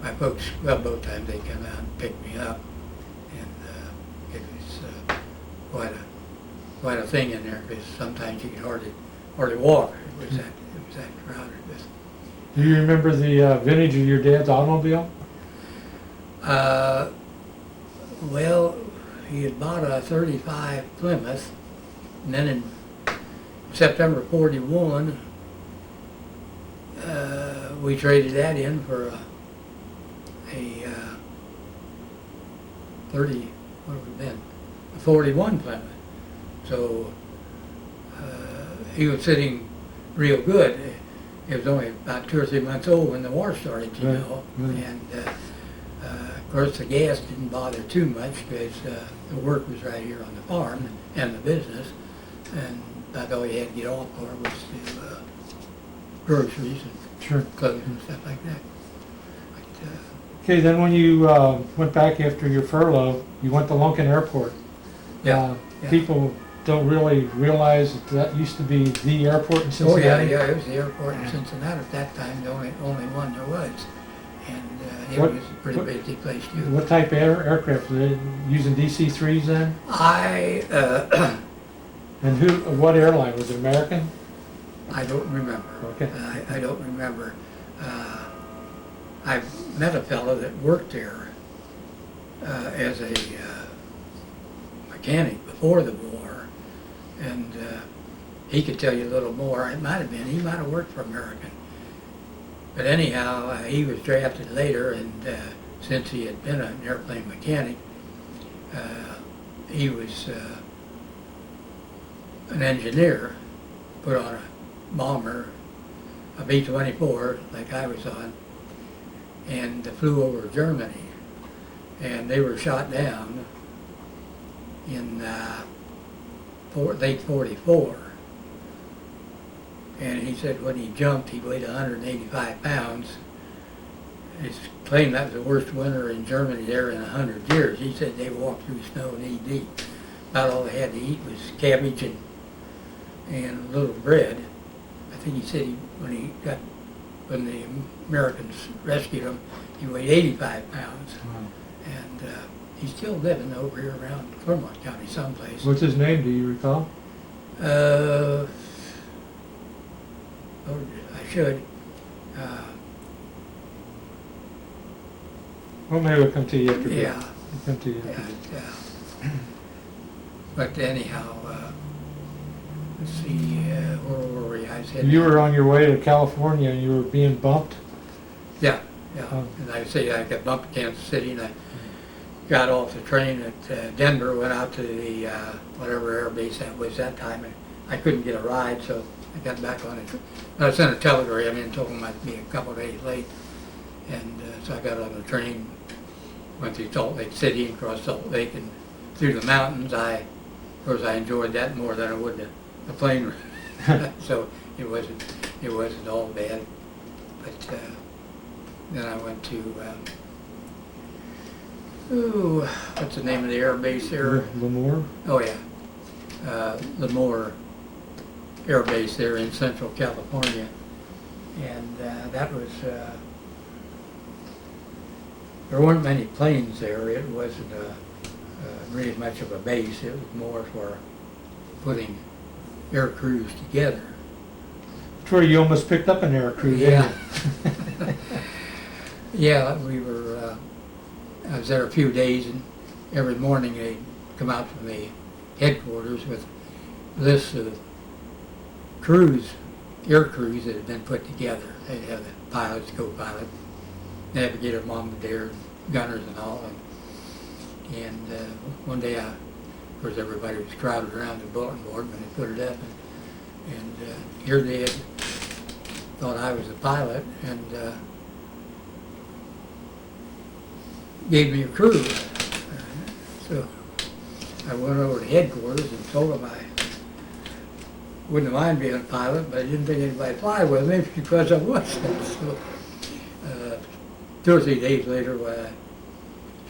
A: my folks, well, both times they came out and picked me up. And it was quite a thing in there, because sometimes you could hardly walk. It was that crowded.
B: Do you remember the vintage of your dad's automobile?
A: Well, he had bought a 35 Plymouth, and then in September 41, we traded that in for a 30, what would it have been? A 41 Plymouth. So he was sitting real good. it was only about 2 or 3 months old when the war started, you
B: Right,
A: know.
B: right.
A: And of course, the gas didn't bother too much because the work was right here on the farm and the business. And about all you had to get off for was to groceries and
B: Sure.
A: clothes and stuff like that. But,
B: Okay, then when you went back after your furlough, you went to Lunken Airport.
A: yeah.
B: People don't really realize that that used to be the airport in
A: Oh,
B: Cincinnati.
A: yeah, it was the airport in Cincinnati at that time, the only one there was. And it
B: What-
A: was a pretty
B: what-
A: busy place too.
B: What type of aircraft? Were they using DC-3s then?
A: I
B: And what airline? Was it American?
A: I don't remember.
B: Okay.
A: I don't remember. I met a fellow that worked there as a mechanic before the war, and he could tell you a little more. It might have been, he might have worked for American. But anyhow, he was drafted later, and since he had been an airplane mechanic, he was an engineer, put on a bomber, a B-24, like I was on, and flew over Germany. And they were shot down in late 44. And he said when he jumped, he weighed 185 pounds. He claimed that was the worst winter in Germany there in 100 years. He said they walked through snow knee deep. About all they had to eat was cabbage and a little bread. I think he said when the Americans rescued him, he weighed 85 pounds.
B: Wow.
A: And he's still living over here around Clermont County someplace.
B: What's his name? Do you recall?
A: Oh, I should.
B: Well, maybe it'll come to you after.
A: Yeah,
B: It'll come to you
A: yeah,
B: after.
A: yeah. But anyhow, let's see, where were we? I was heading.
B: You were on your way to California and you were being bumped.
A: Yeah, yeah.
B: Oh.
A: And I say I got bumped in Kansas City, and I got off the train at Denver, went out to the whatever air base that was that time, and I couldn't get a ride, so I got back on it. I sent a telegram in, told them I'd be a couple of days late, and so I got on the train, went through Salt Lake City and crossed Salt Lake and through the mountains. Of course, I enjoyed that more than I would the plane, so it wasn't all bad. But then I went to what's the name of the air base there?
B: Lemoore?
A: Oh yeah, Lemoore Air Base there in Central California, and that was there weren't many planes there. It wasn't really much of a base. It was more for putting air crews together.
B: Troy, you almost picked up an air crew, didn't
A: Yeah.
B: you?
A: Yeah, we were. I was there a few days, and every morning they'd come out from the headquarters with lists of crews, air crews that had been put together. They'd have the pilots, co-pilot, navigator, bombardier, gunners, and all. And one day, of course, everybody was crowded around the bulletin board when they put it up, and here they had thought I was a pilot, and gave me a crew. So I went over to headquarters and told them I wouldn't mind being a pilot, but I didn't think anybody would fly with me because I wasn't. So 2 or 3 days later, when I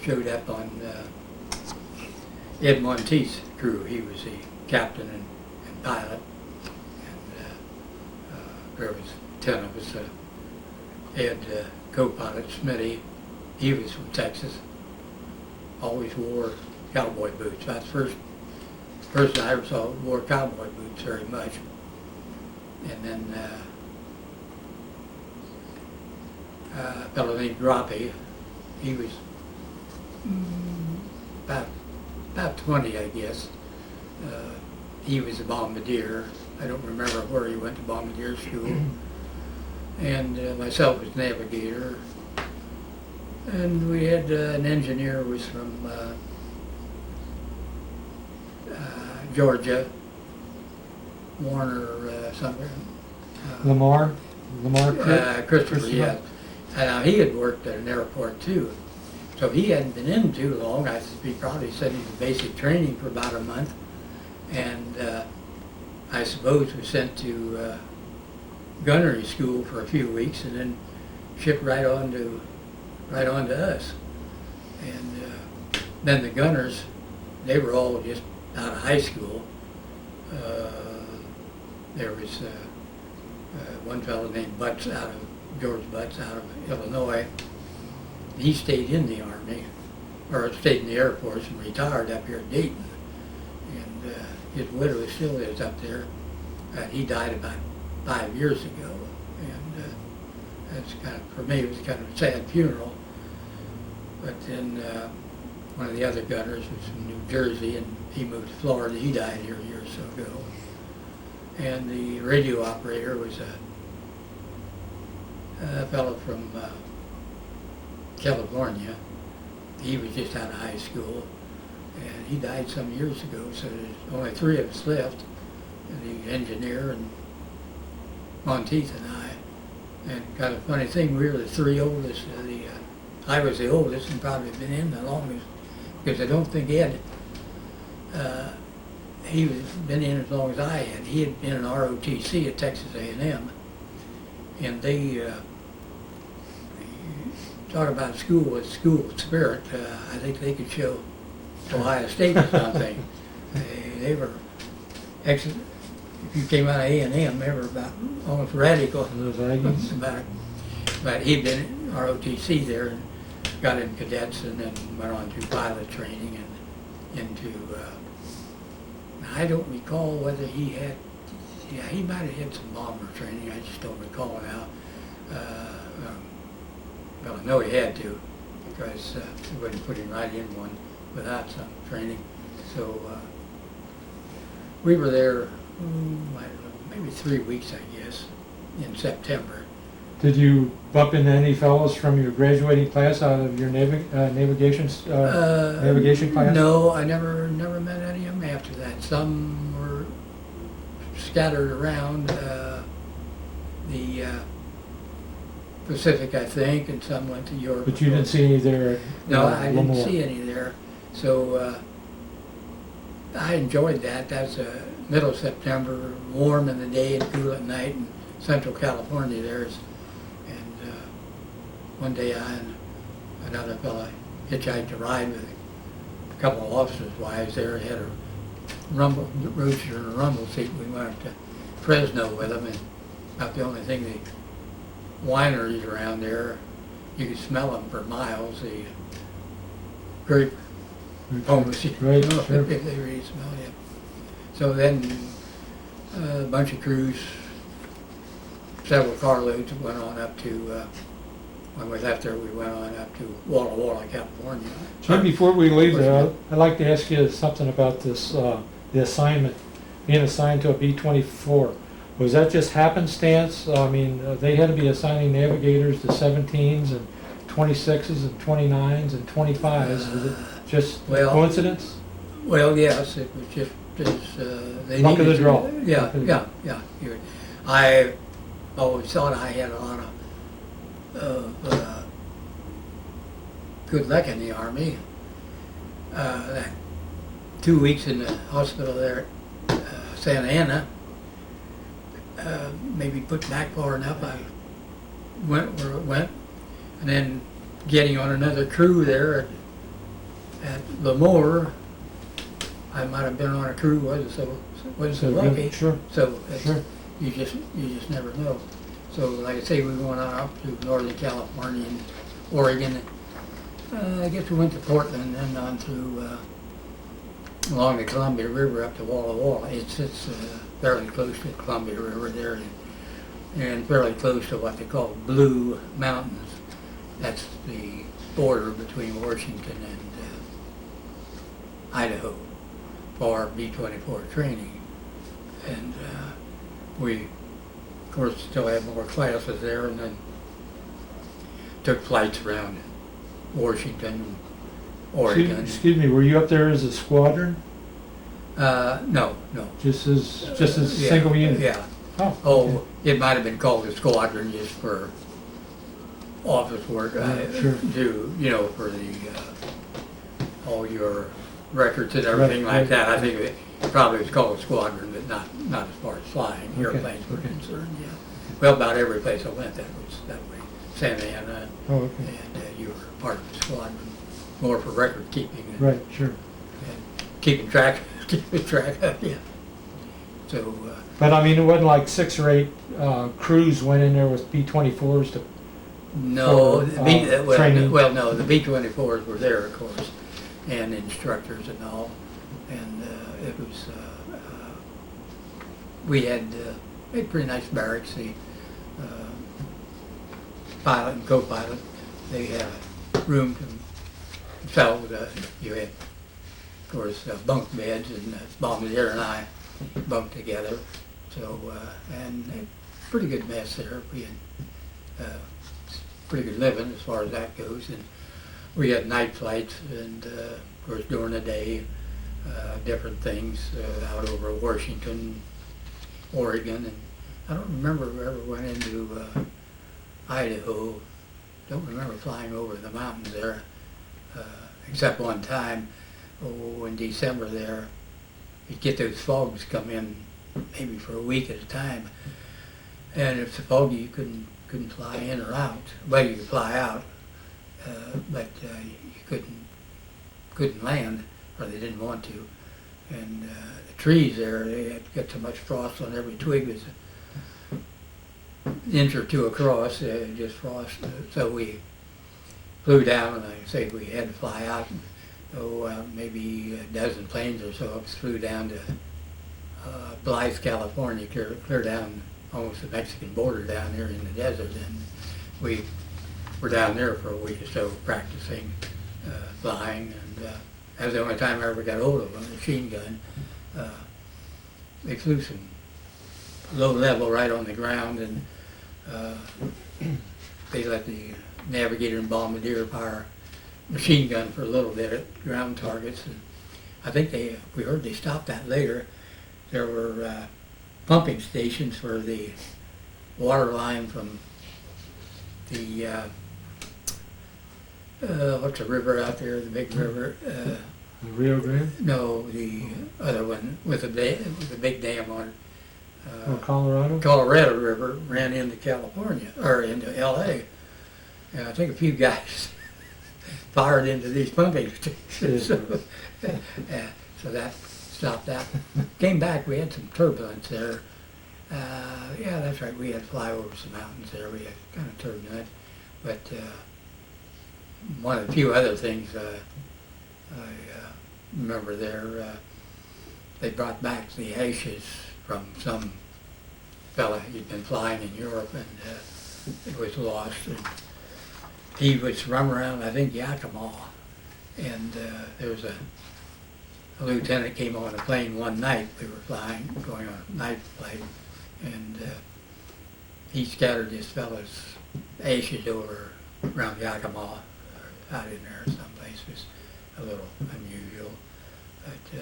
A: showed up on Ed Monteith's crew, he was the captain and pilot, and there was 10 of us. Ed, co-pilot Smitty, he was from Texas, always wore cowboy boots. That's the first person I ever saw who wore cowboy boots very much. And then a fellow named Droppy, he was about 20, I guess. He was a bombardier. I don't remember where he went to bombardier school. And myself was navigator. And we had an engineer who was from Georgia, Warner somewhere.
B: Lamar? Lamar
A: Christopher, yeah. And he had worked at an airport too. So he hadn't been in too long. He probably said he was basic training for about a month. And I suppose was sent to gunnery school for a few weeks and then shipped right on to us. And then the gunners, they were all just out of high school. There was one fellow named George Butts out of Illinois. He stayed in the Army, or stayed in the Air Force and retired up here at Dayton. And his widow still lives up there. He died about 5 years ago. And that's kind of, for me, it was kind of a sad funeral. But then one of the other gunners was from New Jersey, and he moved to Florida. He died here a year or so ago. And the radio operator was a fellow from California. He was just out of high school, and he died some years ago. So there's only 3 of us left: the engineer and Monteith and I. And kind of funny thing, we were the 3 oldest. I was the oldest and probably been in the longest, because I don't think Ed. He was been in as long as I had. He had been an ROTC at Texas A&M, and they talk about school with school spirit. I think they could show Ohio State or something. They were excellent. If you came out of A&M, they were about almost radical about it. But he'd been in ROTC there and got in cadets, and then went on to pilot training and into. I don't recall whether he had. Yeah, he might have had some bomber training. I just don't recall now. Well, I know he had to, because they wouldn't put him right in one without some training. So we were there, I don't know, maybe 3 weeks, I guess, in September.
B: Did you bump into any fellows from your graduating class out of your navigation class?
A: No, I never met any of them after that. Some were scattered around the Pacific, I think, and some went to Europe.
B: But you didn't see any there?
A: No, I didn't see any there. So I enjoyed that. That's middle of September, warm in the day and cool at night in Central California. And one day I and another fella hitchhiked a ride with a couple of officers' wives there. Had a roadster and a rumble seat. We went up to Fresno with them, and about the only thing, the wineries around there, you could smell them for miles. The grape homes,
B: Right,
A: sure.
B: sure.
A: If they really smell it. So then a bunch of crews, several carloads went on up to, when we left there, we went on up to Walla Walla, California.
B: Jim, before we leave there, I'd like to ask you something about this, the assignment, being assigned to a B-24. Was that just happenstance? I mean, they had to be assigning navigators to 17s and 26s and 29s and 25s. Was it just coincidence?
A: Well, yes, it was just they
B: Luck of the
A: needed to-
B: draw.
A: Yeah. I always thought I had a lot of good luck in the Army. That 2 weeks in the hospital there at Santa Ana, maybe put back far enough. I went where it went, and then getting on another crew there at Lemoore. I might have been on a crew wasn't so lucky.
B: Sure.
A: So
B: Sure.
A: you just never know. So like I say, we went on up to Northern California and Oregon. I guess we went to Portland and then on through along the Columbia River up to Walla Walla. It's fairly close to the Columbia River there, and fairly close to what they call Blue Mountains. That's the border between Washington and Idaho for B-24 training. And we, of course, still had more classes there, and then took flights around Washington, Oregon.
B: Excuse me, were you up there as a squadron?
A: No.
B: Just as single unit?
A: Yeah. Oh, it might have been called a squadron just for office work.
B: Sure.
A: Do, you know, for the, all your records and everything
B: Right,
A: like
B: right.
A: that. I think it probably was called a squadron, but not as far as flying
B: Okay,
A: airplanes were
B: okay.
A: concerned, yeah. Well, about every place I went, that was that way. Santa Ana,
B: Oh, okay.
A: and you were part of the squadron, more for record keeping. And,
B: Right, sure.
A: and keeping track of, yeah. So,
B: But I mean, it wasn't like 6 or 8 crews went in there with B-24s to,
A: no,
B: For,
A: well,
B: training.
A: well, no, the B-24s were there, of course, and instructors and all, and it was, we had pretty nice barracks. The pilot and co-pilot, they had a room to themselves. You had, of course, bunk beds, and Bombardier and I bunked together. So, and a pretty good mess there. We had pretty good living as far as that goes. And we had night flights, and of course during the day, different things out over Washington, Oregon, and I don't remember if we ever went into Idaho. Don't remember flying over the mountains there, except one time, in December there, you'd get those fogs come in maybe for a week at a time, and if it's foggy, you couldn't fly in or out. Well, you could fly out, but you couldn't land, or they didn't want to. And the trees there, they had got so much frost on every twig, was an inch or two across, just frost. So we flew down, and I say we had to fly out. Maybe a dozen planes or so flew down to Blythe, California, clear down almost the Mexican border down there in the desert. And we were down there for a week or so practicing flying, and that was the only time I ever got hold of a machine gun. They flew some low level right on the ground, and they let the navigator and bombardier fire machine gun for a little bit at ground targets. And I think we heard they stopped that later. There were pumping stations for the water line from the what's the river out there, the big river?
B: Rio Grande
A: No, the other one with a big dam on it.
B: or Colorado.
A: Colorado River ran into California, or into L.A. And I think a few guys fired into these pumping stations. So that stopped that. Came back, we had some turbulence there. Yeah, that's right, we had to fly over some mountains there. We had kind of turbulence. But one of the few other things I remember there, they brought back the ashes from some fella he'd been flying in Europe, and it was lost. And he was running around, I think, Yakima, and there was a lieutenant came on a plane one night. We were flying, going on a night flight, and he scattered this fella's ashes over around Yakima, out in there someplace. It was a little unusual, but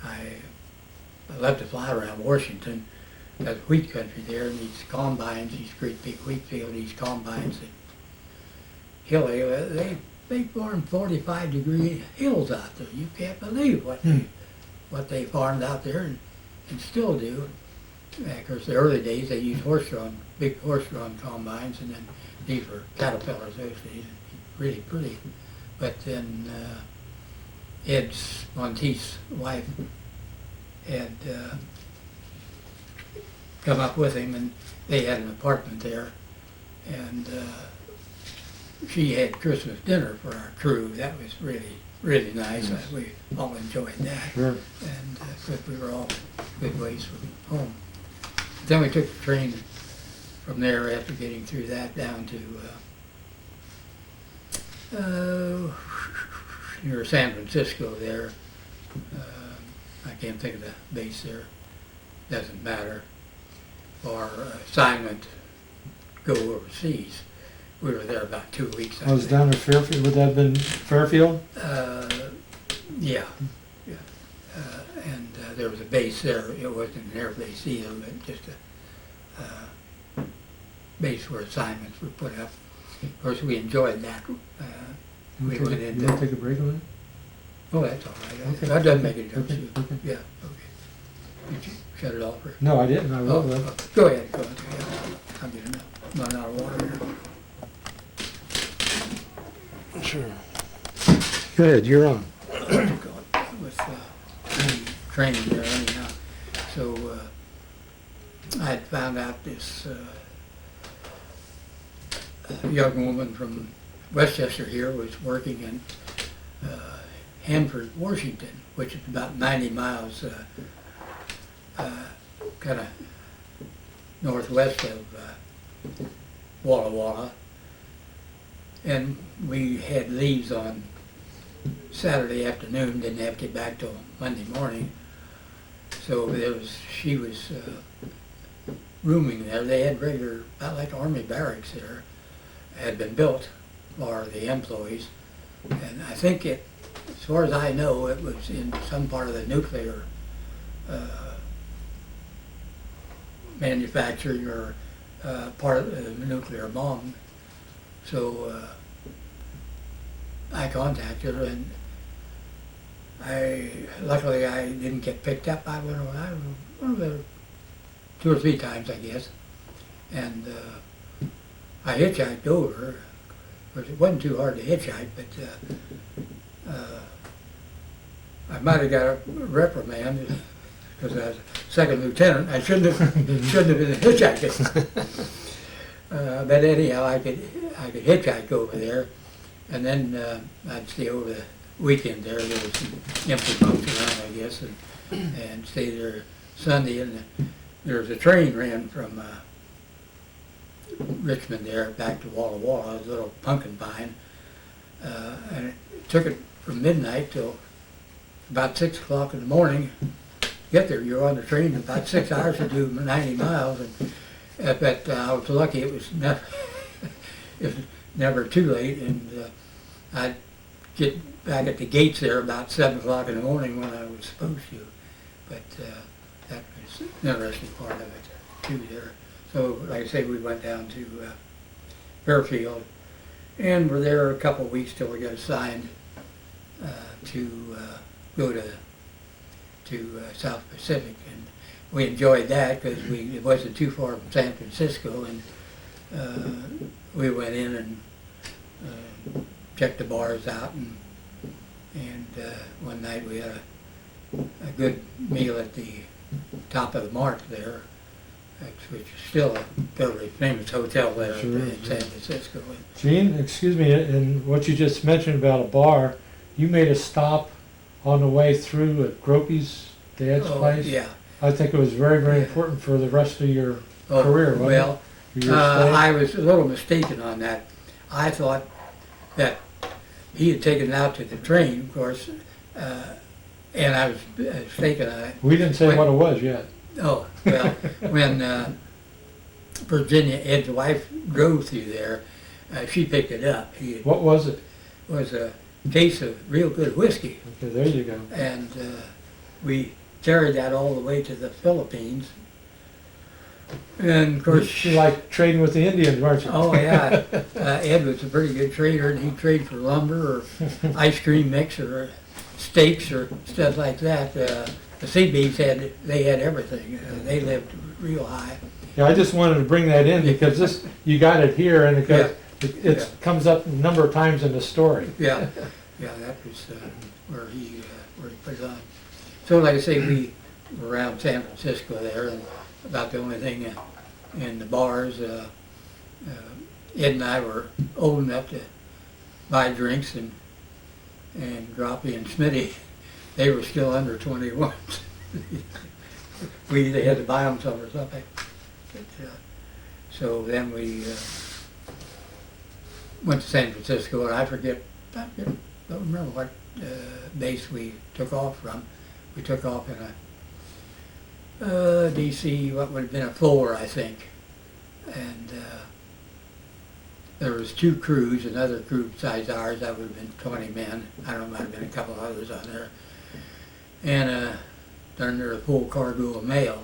A: I love to fly around Washington. There's wheat country there, and these combines, these great big wheat fields, these combines that hilly, they farm 45-degree hills out there. You can't believe what they farmed out there, and still do. Of course, the early days they used big horse-drawn combines, and then these were Caterpillars those days, really pretty. But then Ed's Monteith's wife had come up with him, and they had an apartment there, and she had Christmas dinner for our crew. That was really, really nice. We all enjoyed that.
B: Sure.
A: And because we were all good ways from home. Then we took the train from there after getting through that down to near San Francisco there. I can't think of the base there. Doesn't matter. For assignment, go overseas. We were there about 2 weeks.
B: I was down in Fairfield. Would that have been Fairfield?
A: Yeah. And there was a base there. It wasn't an air base either, but just base where assignments were put up. Of course, we enjoyed that.
B: You
A: We
B: want
A: went
B: to
A: into,
B: take a break on
A: oh, that's all right.
B: Okay.
A: That doesn't make a difference.
B: Okay, okay.
A: Yeah, okay. Did you shut it off or?
B: that? No, I didn't, I will though.
A: Oh, go ahead, go ahead. Yeah. I'll get enough, run out of water here.
B: Sure. Go ahead, you're on.
A: With training there anyhow. So I had found out this young woman from Westchester here was working in Hanford, Washington, which is about 90 miles kind of northwest of Walla Walla. And we had leaves on Saturday afternoon, didn't have to get back till Monday morning. So she was rooming there. They had regular, about like Army barracks there, had been built for the employees. And I think it, as far as I know, it was in some part of the nuclear manufacturing or part of the nuclear bomb. So I contacted her, and luckily I didn't get picked up. I went over 2 or 3 times, I guess, and I hitchhiked over. But it wasn't too hard to hitchhike, but I might have got a reprimand because I was a second lieutenant. I shouldn't have been hitchhiking. But anyhow, I could hitchhike over there, and then I'd stay over the weekend there. There was some empty bunks around, I guess, and stay there Sunday. And there was a train ran from Richmond there back to Walla Walla, a little pumpkin pine, and it took it from midnight till about 6 o'clock in the morning. Get there, you're on the train in about 6 hours to do 90 miles, and but I was lucky it was never too late, and I'd get back at the gates there about 7 o'clock in the morning when I was supposed to. But that was an interesting part of it too there. So like I say, we went down to Fairfield, and were there a couple of weeks till we got assigned to go to South Pacific, and we enjoyed that because it wasn't too far from San Francisco, and we went in and checked the bars out, and one night we had a good meal at the top of the Mark there, which is still a fairly famous hotel there
B: Sure,
A: in San Francisco.
B: Gene, excuse me, and what you just mentioned about a bar, you made a stop on the way through at Gropey's dad's place?
A: Yeah.
B: I think it was very, very
A: Yeah.
B: important for the rest of your career, wasn't
A: Well,
B: it? For your stay?
A: I was a little mistaken on that. I thought that he had taken it out to the train, of course, and I was mistaken on it.
B: We didn't say what it was yet.
A: Oh, well, when Virginia, Ed's wife, drove through there, she picked it up.
B: What was it?
A: Was a case of real good whiskey,
B: Okay, there you go.
A: and we carried that all the way to the Philippines. And of course,
B: You like trading with the Indians, weren't you?
A: oh yeah, Ed was a pretty good trader, and he'd trade for lumber or ice cream mix or steaks or stuff like that. The Seabees had everything. They lived real high.
B: Yeah, I just wanted to bring that in because you got it here, and it
A: Yeah.
B: comes up a number of times in the story.
A: Yeah, yeah, that was where he put it on. So like I say, we were around San Francisco there, and about the only thing in the bars. Ed and I were old enough to buy drinks, and Droppy and Smitty, they were still under 21. We either had to buy them some or something. But, so then we went to San Francisco, and I don't remember what base we took off from. We took off in a DC, what would have been a 4, I think. And there was 2 crews, another crew besides ours, that would have been 20 men. I don't know, might have been a couple others on there. And under a full cargo of mail.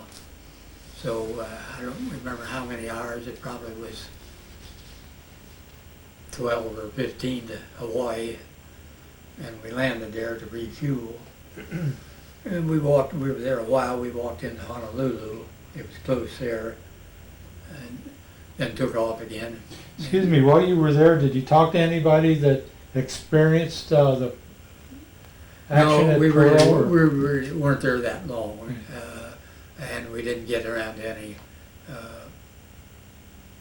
A: So I don't remember how many hours. It probably was 12 or 15 to Hawaii, and we landed there to refuel. And we were there a while. We walked into Honolulu. It was close there, and then took off again.
B: Excuse me, while you were there, did you talk to anybody that experienced the action
A: No,
B: at
A: we
B: Pearl? or-
A: weren't there that long, and we didn't get around to any,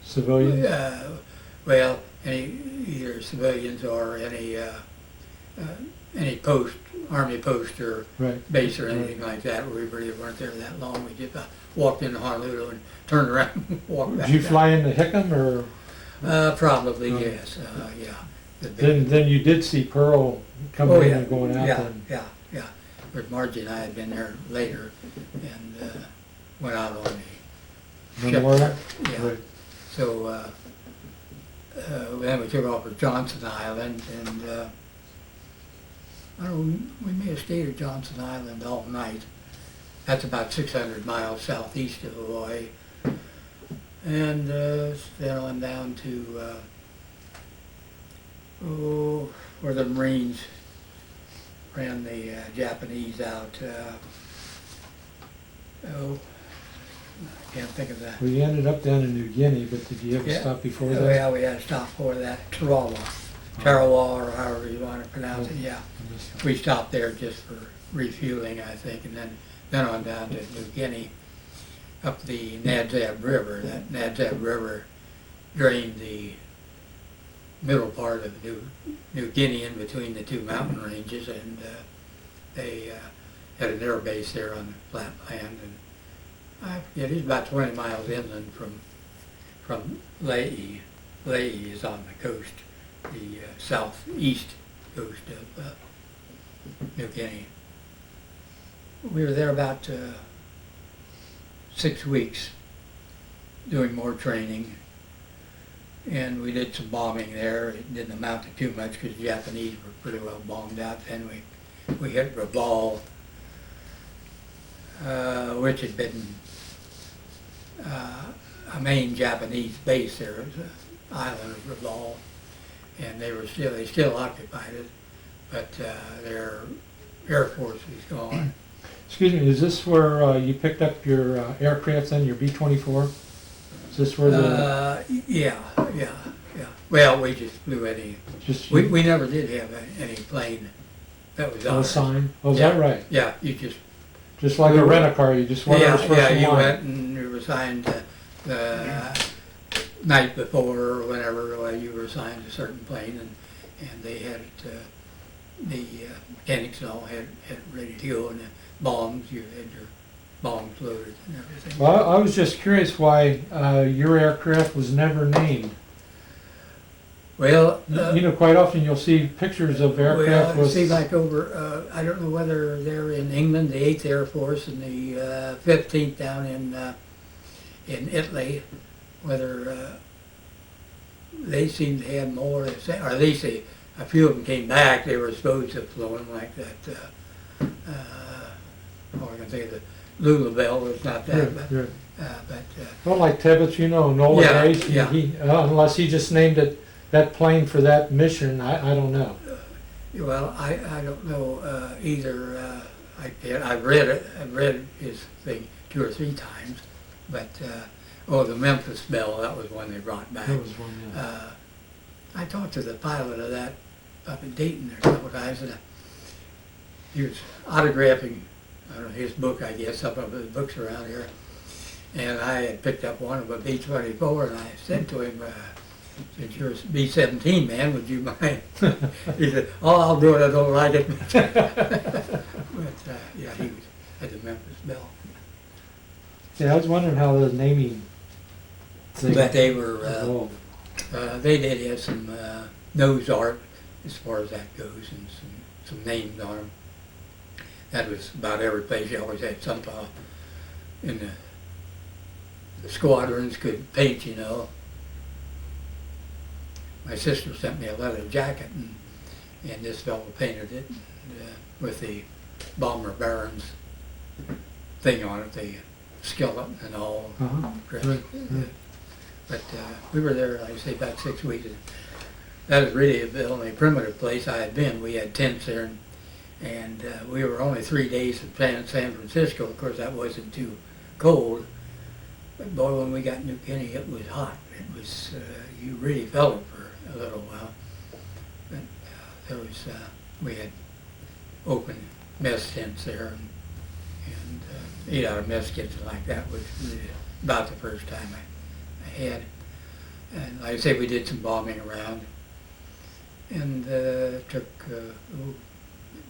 B: Civilians?
A: well, any either civilians or any post, army post or
B: Right.
A: base or anything like that. We really weren't there that long. We just walked into Honolulu and turned around and walked back.
B: Did you
A: down.
B: fly into Hickam or?
A: Probably,
B: Right.
A: yes, yeah. The big-
B: Then you did see Pearl coming
A: Oh,
B: in
A: yeah,
B: and going out
A: yeah,
B: then?
A: yeah, yeah. But Margie and I had been there later and went out on the ship.
B: Memorial?
A: Yeah.
B: Right.
A: So then we took off for Johnson Island, and I don't know, we may have stayed at Johnson Island all night. That's about 600 miles southeast of Hawaii. And then on down to where the Marines ran the Japanese out. I can't think of that.
B: Well, you ended up down in New Guinea, but did you ever stop before that?
A: Yeah, we had to stop for that, Tarawa, or however you want to pronounce it, yeah. We stopped there just for refueling, I think, and then on down to New Guinea, up the Nadzab River. That Nadzab River drained the middle part of New Guinea in between the two mountain ranges, and they had an air base there on the flat land, and I forget, it's about 20 miles inland from Lae. Lae is on the coast, the southeast coast of New Guinea. We were there about 6 weeks doing more training, and we did some bombing there. It didn't amount to too much because the Japanese were pretty well bombed out. Then we hit Rabaul, which had been a main Japanese base there. It was an island of Rabaul, and they still occupied it, but their Air Force was gone.
B: Excuse me, is this where you picked up your aircraft then, your B-24? Is this where the,
A: Yeah. Well, we just flew any.
B: just
A: We never did have any plane that was
B: no
A: ours.
B: sign? Oh, is that
A: Yeah.
B: right?
A: Yeah, you just.
B: Just like a rent-a-car, you just went first
A: Yeah,
B: in
A: you
B: line.
A: went and you were assigned the night before or whenever you were assigned a certain plane, and they had the mechanics and all had it ready to go, and the bombs, you had your bombs loaded and everything.
B: Well, I was just curious why your aircraft was never named.
A: Well,
B: You know, quite often you'll see pictures of aircraft
A: well,
B: with...
A: see, like over, I don't know whether they're in England, the 8th Air Force, and the 15th down in Italy, whether they seem to have more, or at least a few of them came back. They were supposed to have flown like that. I can think of the Lulabelle. It's not that,
B: Yeah,
A: but
B: well, like Tibbetts, you know, Nola
A: Yeah,
B: Gage,
A: yeah.
B: Unless he just named it that plane for that mission, I don't know.
A: well, I don't know either. I've read it. I've read his thing 2 or 3 times, but the Memphis Belle, that was one they brought back.
B: That was one, yeah.
A: I talked to the pilot of that up in Dayton there a couple times, and he was autographing his book, I guess, some of his books around here. And I had picked up one of a B-24, and I said to him, since you're a B-17 man, would you mind? He said, oh, I'll do it, I don't like it. But yeah, he was at the Memphis Belle.
B: Yeah, I was wondering how the naming thing
A: But they were,
B: evolved.
A: they did have some nose art as far as that goes, and some names on them. That was about every place. You always had some fellow in the squadrons could paint, you know. My sister sent me a leather jacket, and this fellow painted it with the Bomber Barons thing on it, the skeleton and all.
B: Uh-huh.
A: dressed.
B: Right, right.
A: But we were there, like I say, about 6 weeks. And that was really the only primitive place I had been. We had tents there, and we were only 3 days in San Francisco. Of course, that wasn't too cold. But boy, when we got in New Guinea, it was hot. It was, you really felt it for a little while. But there was, we had open mess tents there, and ate out of mess kitchen like that was really about the first time I had. And like I say, we did some bombing around, and took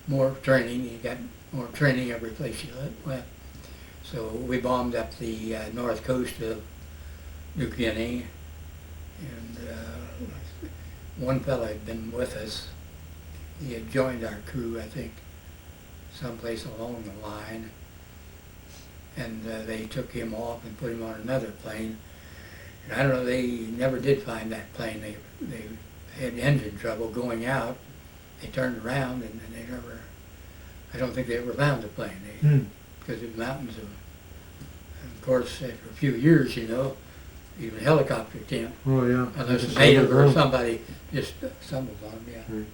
A: more training. You got more training every place you went. So we bombed up the north coast of New Guinea, and one fellow had been with us. He had joined our crew, I think, someplace along the line, and they took him off and put him on another plane. And I don't know, they never did find that plane. They had engine trouble going out. They turned around, and then they never, I don't think they ever found the plane. Because of the mountains. Of course, after a few years, you know, even a helicopter can't,
B: Oh, yeah.
A: unless a
B: Just
A: native or
B: overgrown.
A: somebody just stumbles on them, yeah.
B: Right.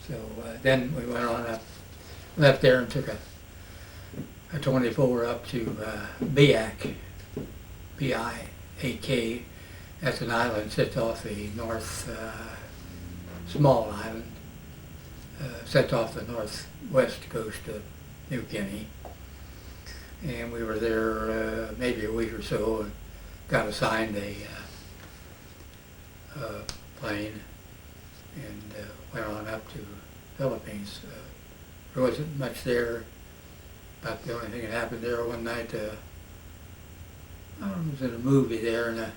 A: So then we went on up, left there and took a 24 up to Biak, B-I-A-K. That's an island, sits off the north, small island, sits off the northwest coast of New Guinea. And we were there maybe a week or so and got assigned a plane and went on up to Philippines. There wasn't much there. About the only thing that happened there one night, I don't know, was in a movie there, and a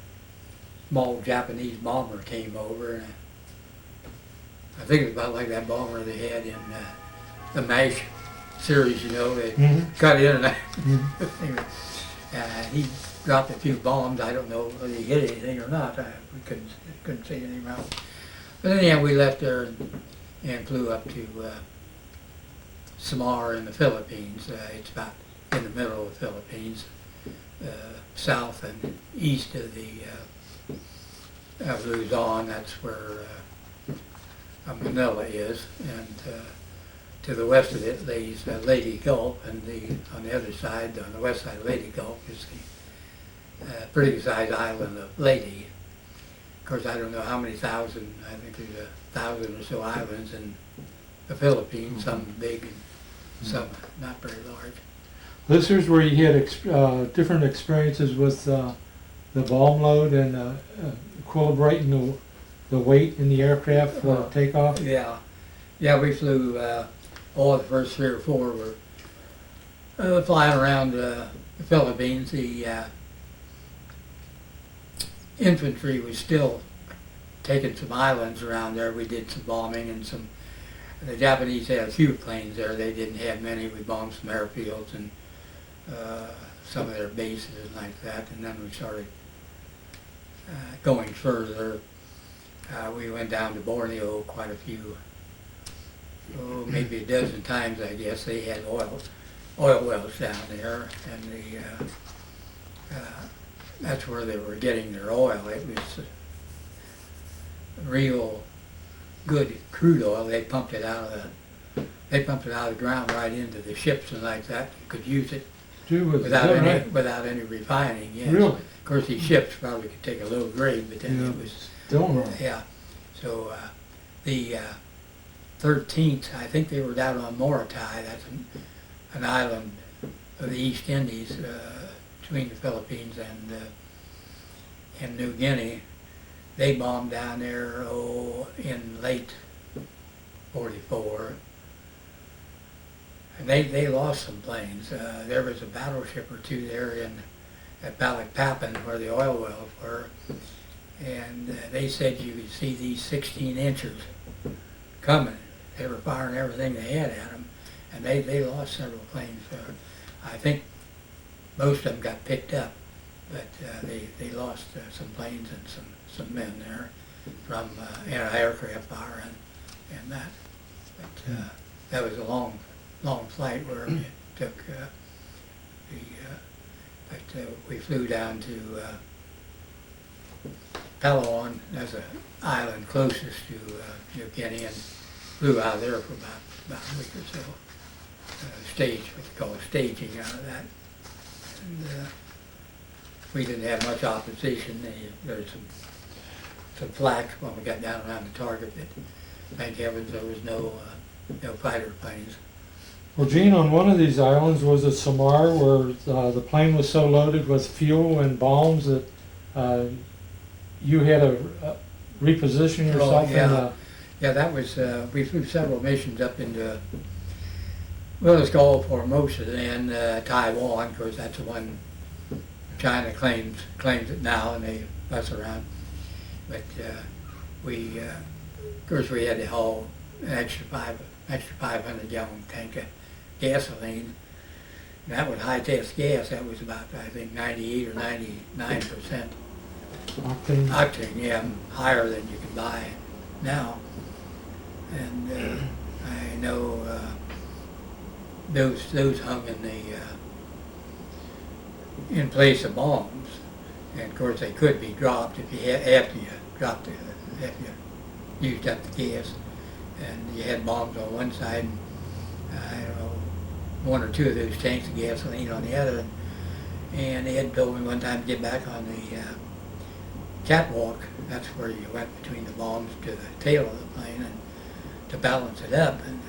A: small Japanese bomber came over, and I think it was about like that bomber they had in the MASH series, you know, they cut in and out. He dropped a few bombs. I don't know whether he hit anything or not. We couldn't see anything wrong. But anyhow, we left there and flew up to Samar in the Philippines. It's about in the middle of the Philippines, south and east of the of Luzon. That's where Manila is, and to the west of it lays Lady Gulf, and on the other side, on the west side of Lady Gulf, is the pretty good sized island of Lady. Of course, I don't know how many thousand. I think there's 1,000 or so islands in the Philippines. Some big and some not very large.
B: This is where you had different experiences with the bomb load and equilibrating the weight in the aircraft for takeoff.
A: Yeah, we flew. All the first 3 or 4 were flying around the Philippines. The infantry was still taking some islands around there. We did some bombing and some. The Japanese had a few planes there. They didn't have many. We bombed some airfields and some of their bases and like that. And then we started going further. We went down to Borneo quite a few. Maybe a dozen times, I guess. They had oil wells down there, and that's where they were getting their oil. It was real good crude oil. They pumped it out of the ground right into the ships and like that. You could use it without any refining. Yes.
B: Really?
A: Of course, these ships probably could take a low grade, but then it was yeah. So the 13th, I think they were down on Morotai. That's an island of the East Indies between the Philippines and New Guinea. They bombed down there in late '44, and they lost some planes. There was a battleship or two there at Balikpapan where the oil wells were, and they said you could see these 16 inches coming. They were firing everything they had at them, and they lost several planes. I think most of them got picked up, but they lost some planes and some men there from aircraft fire and that. But that was a long flight where it took but So we flew down to Palawan, that's an island closest to New Guinea, and flew out of there for about a week or so. Stage, what you call staging out of that. And we didn't have much opposition. There was some flak when we got down around the target, but thank heavens there was no fighter planes.
B: Well, Gene, on one of these islands was a Samar where the plane was so loaded with fuel and bombs that you had to reposition yourself.
A: Yeah, that was, we flew several missions up into, well, it's called Formosa and Taiwan, because that's the one China claims it now, and they fuss around. But we, of course, we had to haul an extra 500 gallon tank of gasoline. And that was high test gas. That was about, I think, 98 or 99% octane. Yeah, higher than you can buy now. And I know those hung in place of bombs, and of course they could be dropped if you after you used up the gas, and you had bombs on one side, and I don't know, one or two of those tanks of gasoline on the other, and they had told me one time to get back on the catwalk. That's where you went between the bombs to the tail of the plane, and to balance it up, and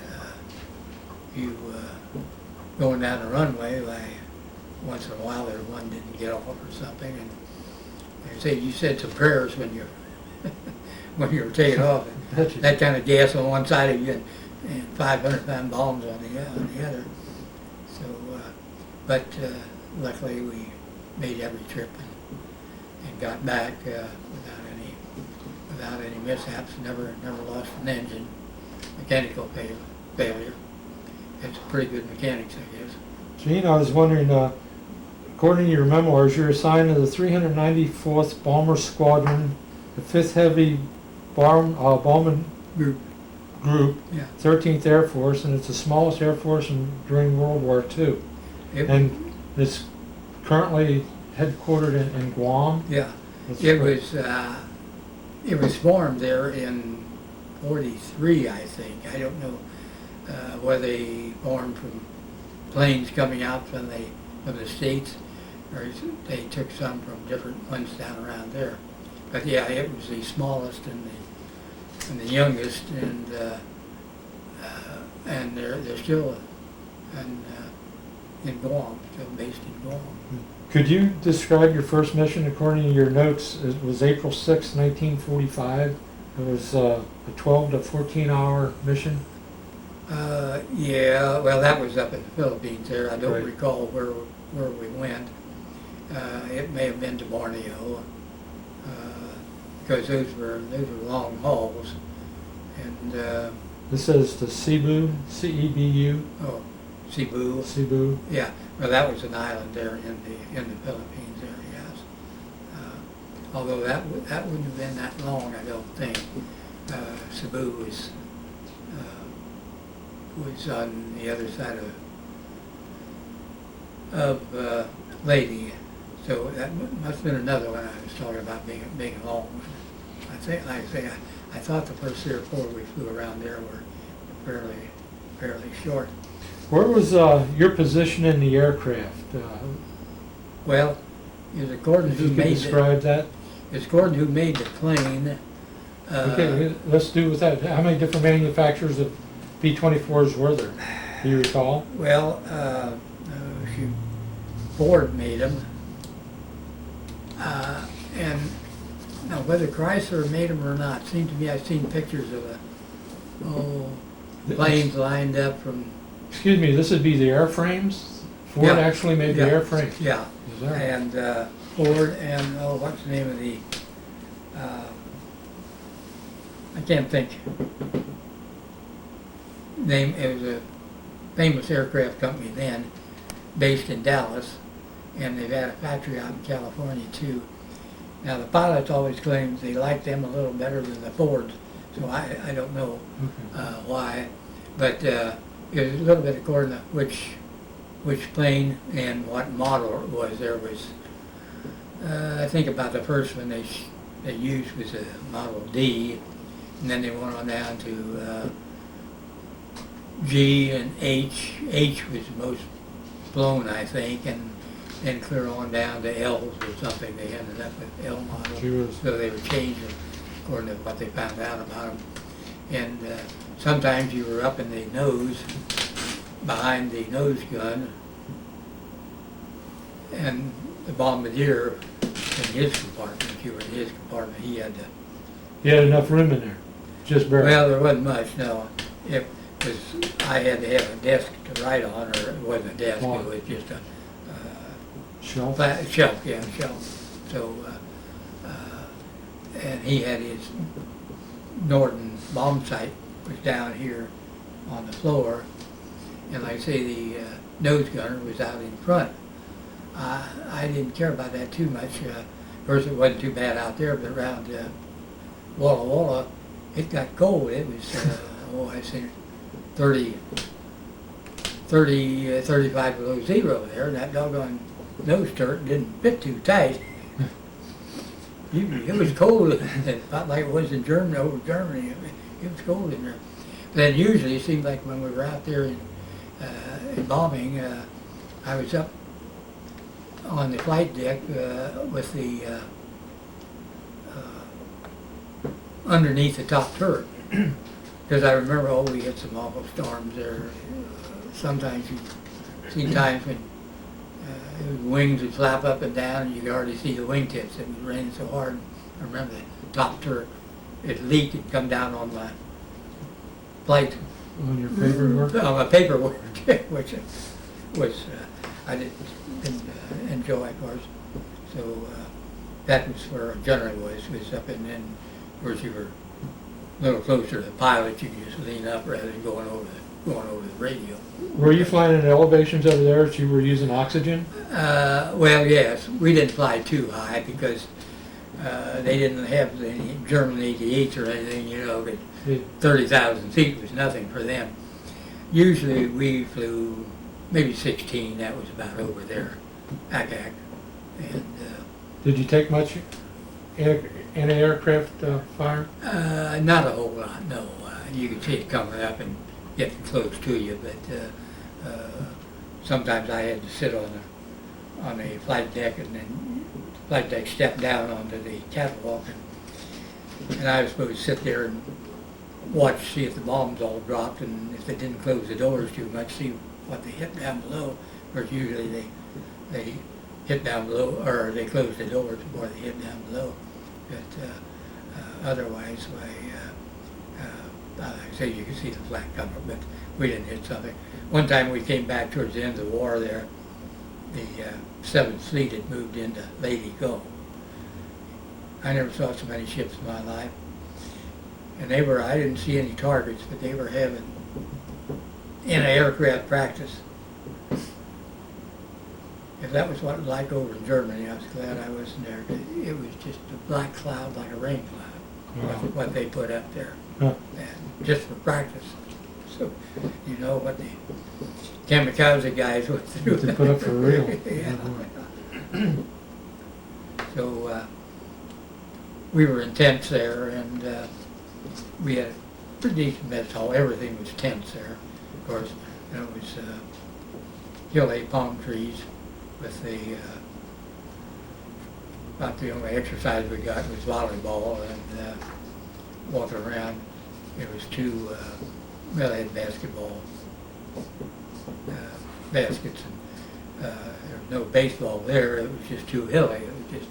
A: you going down the runway, once in a while there one didn't get off or something, and they say you said some prayers when you when you were taking off. That kind of gas on one side of you and 500-pound bombs on the other. So, but luckily we made every trip and got back without any mishaps. Never lost an engine. Mechanical failure. It's pretty good mechanics, I guess.
B: Gene, I was wondering, according to your memoirs, you're assigned to the 394th Bomber Squadron, the 5th Heavy Bombing Group,
A: Yeah.
B: 13th Air Force, and it's the smallest Air Force during World War II. And it's currently headquartered in Guam.
A: Yeah, it was formed there in '43, I think. I don't know whether they formed from planes coming out from the States, or they took some from different ones down around there. But yeah, it was the smallest and the youngest, and they're still in Guam, still based in Guam.
B: Could you describe your first mission? According to your notes, it was April 6, 1945. It was a 12 to 14 hour mission.
A: Yeah, well, that was up in the Philippines there. I don't
B: Right.
A: recall where we went. It may have been to Borneo, because those were long hauls. And
B: This says to Cebu, C-E-B-U.
A: oh, Cebu.
B: Cebu.
A: Yeah, well, that was an island there in the Philippines there, yes. Although that wouldn't have been that long, I don't think. Cebu was on the other side of Leyte, so that must have been another one I was talking about being long. I think, like I say, I thought the first 3 or 4 we flew around there were fairly short.
B: Where was your position in the aircraft?
A: Well, it was Gordon
B: Could
A: who
B: you
A: made
B: describe that?
A: It's Gordon who made the plane.
B: Okay, let's do with that. How many different manufacturers of B-24s were there? Do you recall?
A: Well, Ford made them, and now whether Chrysler made them or not, seemed to me I've seen pictures of planes lined up from.
B: Excuse me, this would be the airframes? Ford
A: Yeah.
B: actually made the airframes?
A: Yeah,
B: Is that right?
A: and Ford and what's the name of the? I can't think. Name. It was a famous aircraft company then, based in Dallas, and they've had a factory out in California too. Now the pilots always claim they like them a little better than the Fords, so I don't know
B: Okay.
A: why, but it was a little bit according to which which plane and what model it was. There was, I think about the first one they used was a Model D, and then they went on down to G and H. H was the most blown, I think, and then clear on down to L's or something. They ended up with L model. So they were changing according to what they found out about them. And sometimes you were up in the nose, behind the nose gun, and the bombardier in his compartment, if you were in his compartment, he had to...
B: You had enough room in there, just barely.
A: Well, there wasn't much, no. It was, I had to have a desk to write on, or it wasn't a desk, it was just a
B: Shelf?
A: shelf, yeah, shelf. So, and he had his Norton bomb sight was down here on the floor, and like I say, the nose gunner was out in front. I didn't care about that too much. Of course, it wasn't too bad out there, but around Walla Walla, it got cold. It was, I think 35 below zero there, and that doggone nose turret didn't fit too tight. It was cold, not like it was in Germany, over Germany. It was cold in there. But then usually it seemed like when we were out there in bombing, I was up on the flight deck with the underneath the top turret. Because I remember, we had some awful storms there. Sometimes you've seen times when wings would flap up and down and you could hardly see the wingtips. It was raining so hard. I remember the top turret, it leaked and come down on my flight.
B: On your paperwork?
A: On my paperwork, which was, I didn't enjoy, of course. So that was where it generally was up in, and of course you were a little closer to the pilot, you could just lean up rather than going over the radio.
B: Were you flying in elevations over there that you were using oxygen?
A: Well, yes. We didn't fly too high because they didn't have any German 88s or anything, but 30,000 feet was nothing for them. Usually we flew maybe 16, that was about over there, Akak. And
B: did you take much anti-aircraft fire?
A: not a whole lot, no. You could see it coming up and getting close to you, but sometimes I had to sit on a flight deck, and then flight deck stepped down onto the catwalk, and I was supposed to sit there and watch, see if the bombs all dropped, and if they didn't close the doors too much, see what they hit down below. Of course, usually they hit down below, or they close the doors before they hit down below. But otherwise, like I say, you could see the flak cover, but we didn't hit something. One time we came back towards the end of the war there, the 7th Fleet had moved into Lady Go. I never saw so many ships in my life. And I didn't see any targets, but they were having aircraft practice. If that was what it was like over in Germany, I was glad I wasn't there. It was just a black cloud, like a rain cloud, what they put up there.
B: Huh.
A: And just for practice. So, you know what the kamikaze guys went through.
B: To put up for real.
A: Yeah. So, we were in tents there, and we had a pretty decent mess hall. Everything was tents there, of course. And it was hilly palm trees with about the only exercise we got was volleyball and walking around. It was two, they had basketball baskets, and there was no baseball there. It was just too hilly. It was just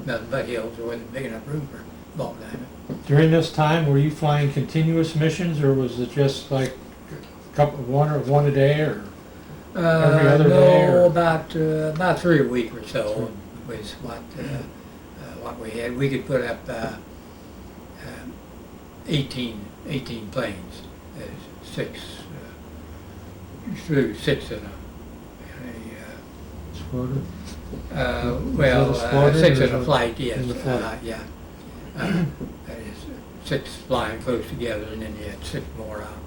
A: nothing but hills. There wasn't big enough room for ball diamond.
B: During this time, were you flying continuous missions, or was it just like one a day, or every other day?
A: No,
B: Or?
A: about 3 a week or so was what we had. We could put up 18 planes, six in a
B: Squadron?
A: well,
B: Is that a squadron,
A: six
B: or
A: in a
B: is
A: flight, yes.
B: in the flight?
A: Yeah. That is 6 flying close together, and then you had 6 more out,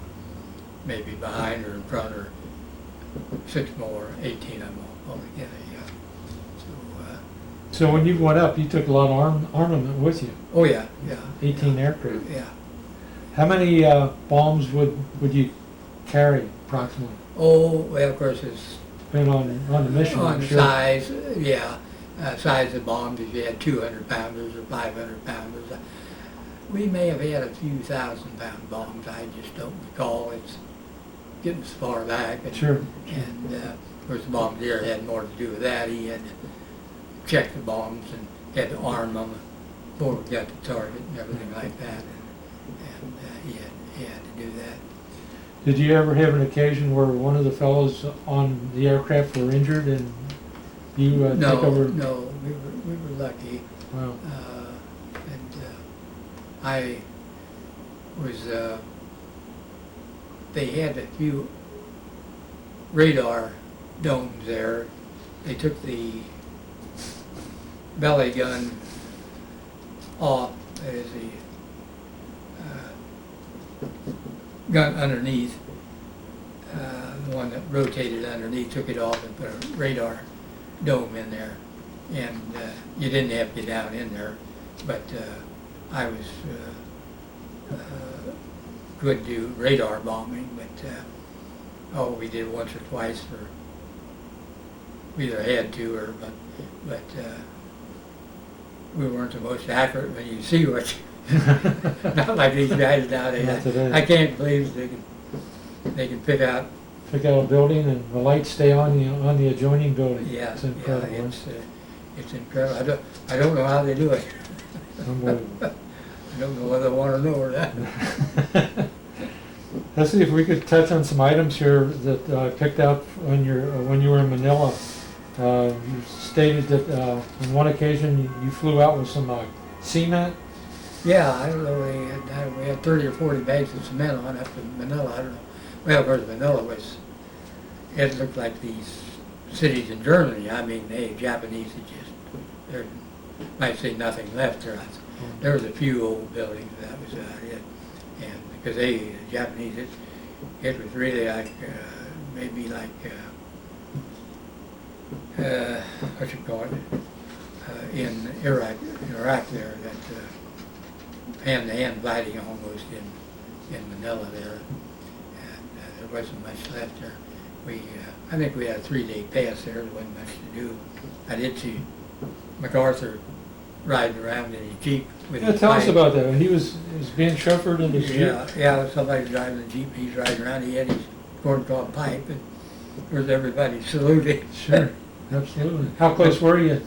A: maybe behind or in front or 6 more, 18 of them altogether, yeah. So,
B: So when you went up, you took a lot of armament with you,
A: oh yeah, yeah.
B: 18 aircraft.
A: Yeah.
B: How many bombs would you carry approximately?
A: Oh, well, of course, it's
B: Depending on the mission,
A: on
B: I'm
A: the
B: sure.
A: size, yeah. Size of bombs, if you had 200 pounders or 500 pounders. We may have had a few 1,000-pound bombs, I just don't recall. It's getting as far back. And,
B: Sure.
A: And of course, the bombardier had more to do with that. He had to check the bombs and had to arm them before we got to target and everything like that. And he had to do that.
B: Did you ever have an occasion where one of the fellows on the aircraft were injured and you
A: No,
B: took over?
A: no, we were lucky.
B: Wow.
A: I was, they had a few radar domes there. They took the belly gun off as the gun underneath, the one that rotated underneath, took it off and put a radar dome in there. And you didn't have to get down in there, but I was could do radar bombing, but we did once or twice for, we either had to or, but we weren't the most accurate when you see what, not like these guys nowadays.
B: Not today.
A: I can't believe they can pick out.
B: Pick out a building and the lights stay on the adjoining building.
A: Yeah,
B: It's incredible.
A: yeah, it's incredible. I don't know how they do it.
B: Unbelievable.
A: I don't know whether I want to know or not.
B: Let's see if we could touch on some items here that I picked out when you were in Manila. You stated that on one occasion you flew out with some cement.
A: Yeah, I don't know. We had 30 or 40 bags of cement on up in Manila. I don't know. Well, of course, Manila it looked like these cities in Germany. I mean, they Japanese, there might say nothing left there. There was a few old buildings, that was about it. And because the Japanese, it was really like, maybe like, what you call it, in Iraq there, that hand-to-hand fighting almost in Manila there. And there wasn't much left there. I think we had a 3-day pass there. There wasn't much to do. I did see MacArthur riding around in his Jeep with
B: Yeah,
A: his
B: tell us
A: pipe.
B: about that. He was being chauffeured in his Jeep.
A: Yeah, somebody's driving the Jeep, he's riding around, he had his corncob pipe, and there's everybody saluting.
B: Sure, absolutely. How close were you?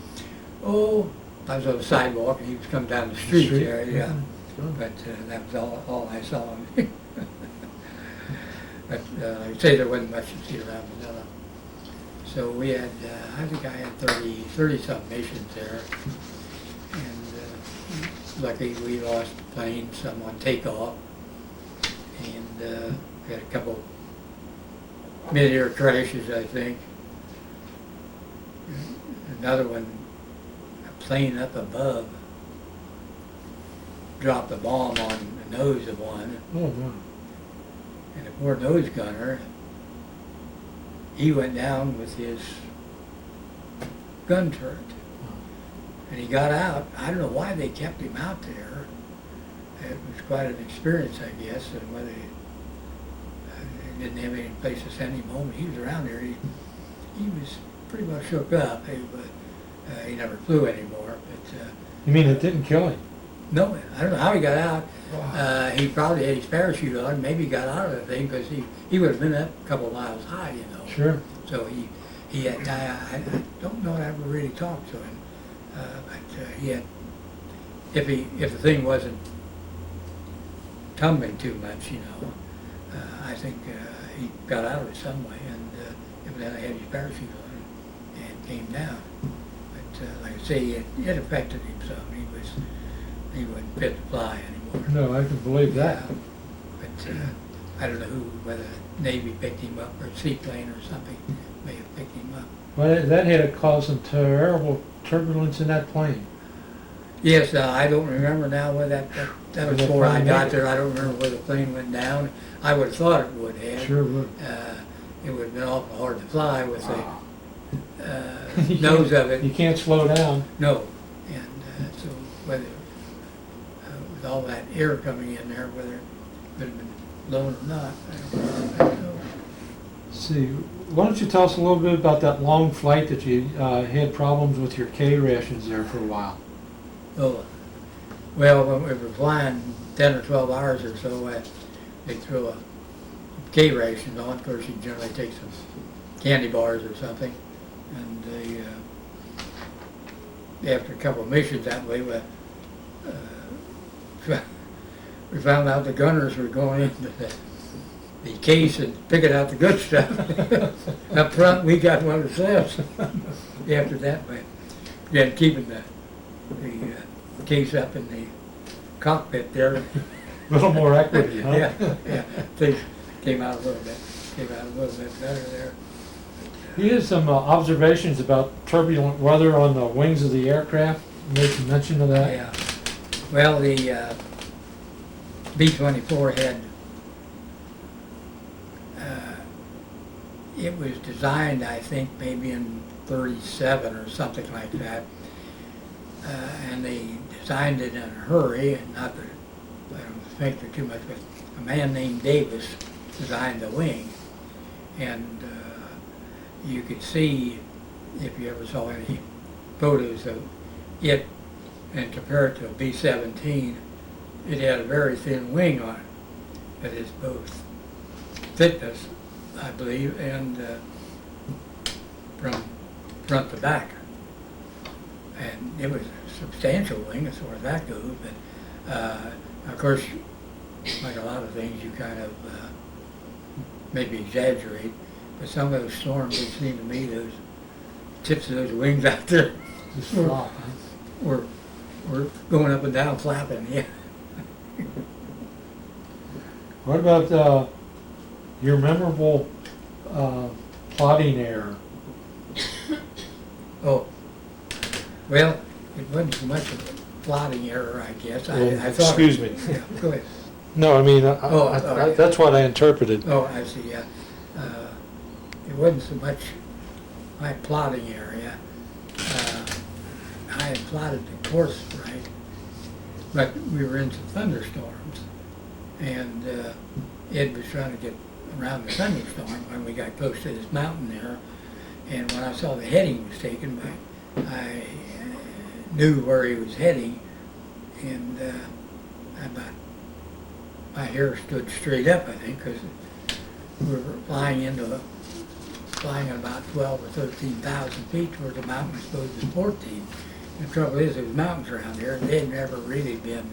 A: Oh, I was on the sidewalk, and he was coming down the street there, yeah.
B: Oh.
A: But that was all I saw him. But like I say, there wasn't much to see around Manila. So we had, I think I had 30-some missions there. And luckily we lost planes, some on takeoff. And we had a couple mid-air crashes, I think. Another one, a plane up above dropped a bomb on the nose of one.
B: Oh, wow.
A: And the poor nose gunner, he went down with his gun turret. And he got out. I don't know why they kept him out there. It was quite an experience, I guess, and whether they didn't have any place to send him home. He was around there. He was pretty well shook up. He never flew anymore. But
B: You mean it didn't kill him?
A: no, I don't know how he got out.
B: Wow.
A: He probably had his parachute on. Maybe he got out of the thing because he would have been up a couple of miles high, you know.
B: Sure.
A: So he had. I don't know that I ever really talked to him, but he had. If the thing wasn't tumbling too much, you know, I think he got out of it some way, and evidently had his parachute on and came down. But like I say, it affected him some. He wasn't fit to fly anymore.
B: No, I can believe that.
A: Yeah. But I don't know whether the Navy picked him up or a seaplane or something may have picked him up.
B: Well, that had to cause some terrible turbulence in that plane.
A: Yes, I don't remember now whether that was
B: the
A: before I
B: plane
A: got
B: made it?
A: there. I don't remember whether the plane went down. I would have thought it would have.
B: Sure would.
A: it would have been awful hard to fly with the nose of it.
B: You can't slow down.
A: No, and so whether, with all that air coming in there, whether it would have been blown or not, I don't know.
B: Let's see, why don't you tell us a little bit about that long flight that you had problems with your K rations there for a while?
A: Oh, well, when we were flying 10 or 12 hours or so, they threw a K rations on. Of course, you generally take some candy bars or something, and after a couple of missions that way, we found out the gunners were going into the case and picking out the good stuff. Up front, we got one ourselves. After that, we began keeping the case up in the cockpit there.
B: A little more equity, huh?
A: Yeah. Things came out a little bit better there.
B: You had some observations about turbulent weather on the wings of the aircraft. You made some mention of that.
A: Yeah. Well, the B-24 had, it was designed, I think, maybe in 37 or something like that. And they designed it in a hurry, and not that I don't think they're too much, but a man named Davis designed the wing. And you could see, if you ever saw any photos of it and compare it to a B-17, it had a very thin wing on it. That is both thickness, I believe, and from front to back. And it was a substantial wing as far as that goes, but of course, like a lot of things, you kind of maybe exaggerate, but some of those storms, it seemed to me, those tips of those wings out there
B: Just flop, huh?
A: were going up and down flapping, yeah.
B: What about your memorable plotting error?
A: Oh, well, it wasn't so much of a plotting error, I guess. I thought.
C: Excuse me.
A: Yeah, go ahead.
C: No, I mean,
A: yeah.
C: that's what I interpreted.
A: Oh, I see, yeah. It wasn't so much my plotting area. I had plotted the course right, but we were in some thunderstorms, and Ed was trying to get around the thunderstorm when we got close to this mountain there, and when I saw the heading was taken, I knew where he was heading, and my hair stood straight up, I think, because we were flying at about 12 or 13,000 feet towards the mountain was supposed to be 14. The trouble is, there's mountains around here, and they'd never really been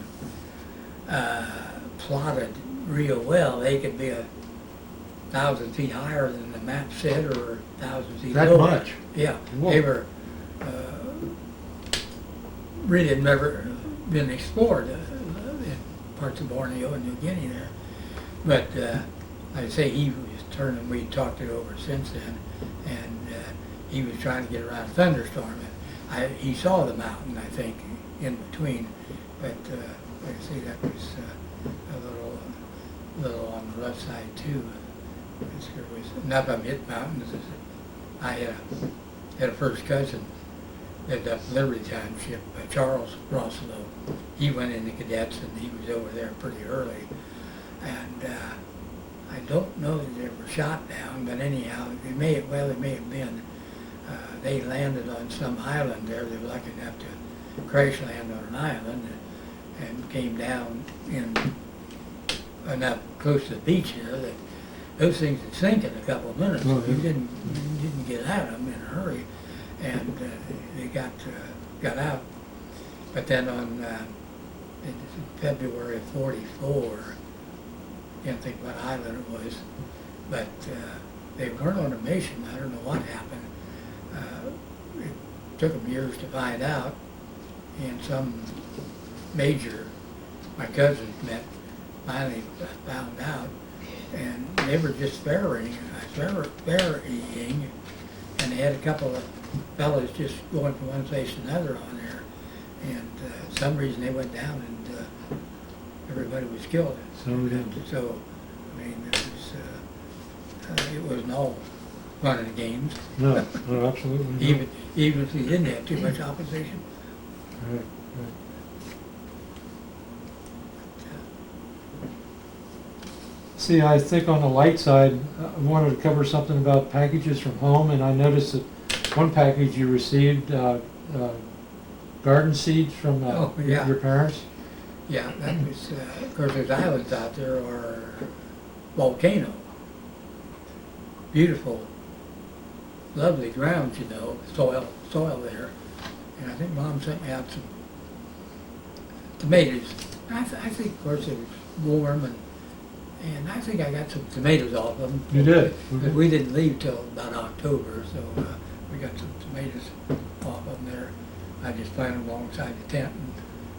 A: plotted real well. They could be 1,000 feet higher than the map said, or 1,000 feet
B: That
A: lower.
B: much?
A: Yeah,
B: Whoa.
A: they were really had never been explored in parts of Borneo and New Guinea there. But like I say, he was turning. We talked it over since then, and he was trying to get around a thunderstorm. He saw the mountain, I think, in between, but like I say, that was a little on the left side too. There was enough of them hit mountains. I had a first cousin that up Liberty Township, Charles Rosselot. He went into cadets, and he was over there pretty early. And I don't know that they were shot down, but anyhow, they may have been. They landed on some island there. They were lucky enough to crash land on an island, and came down in enough close to the beach here that those things would sink in a couple of minutes. So you didn't get out of them in a hurry, and they got out. But then on in February of '44, can't think what island it was, but they weren't on a mission. I don't know what happened. It took them years to find out, and some major my cousins met finally found out, and they were just ferrying, and they had a couple of fellas just going from one place to another on there, and for some reason they went down and everybody was killed.
B: So we did.
A: So, I mean, it was it wasn't all fun and games,
B: No, no, absolutely not.
A: even if you didn't have too much opposition.
B: Right, right. See, I think on the light side, I wanted to cover something about packages from home, and I noticed that one package you received, garden seeds from
A: Oh, yeah.
B: your parents.
A: Yeah, that was, of course, there's islands out there or volcano. Beautiful, lovely grounds, you know, soil there. And I think Mom sent me out some tomatoes. I think, of course, it was warm and I think I got some tomatoes off of them.
B: You did?
A: But we didn't leave till about October, so we got some tomatoes off of them there. I just planted them alongside the tent and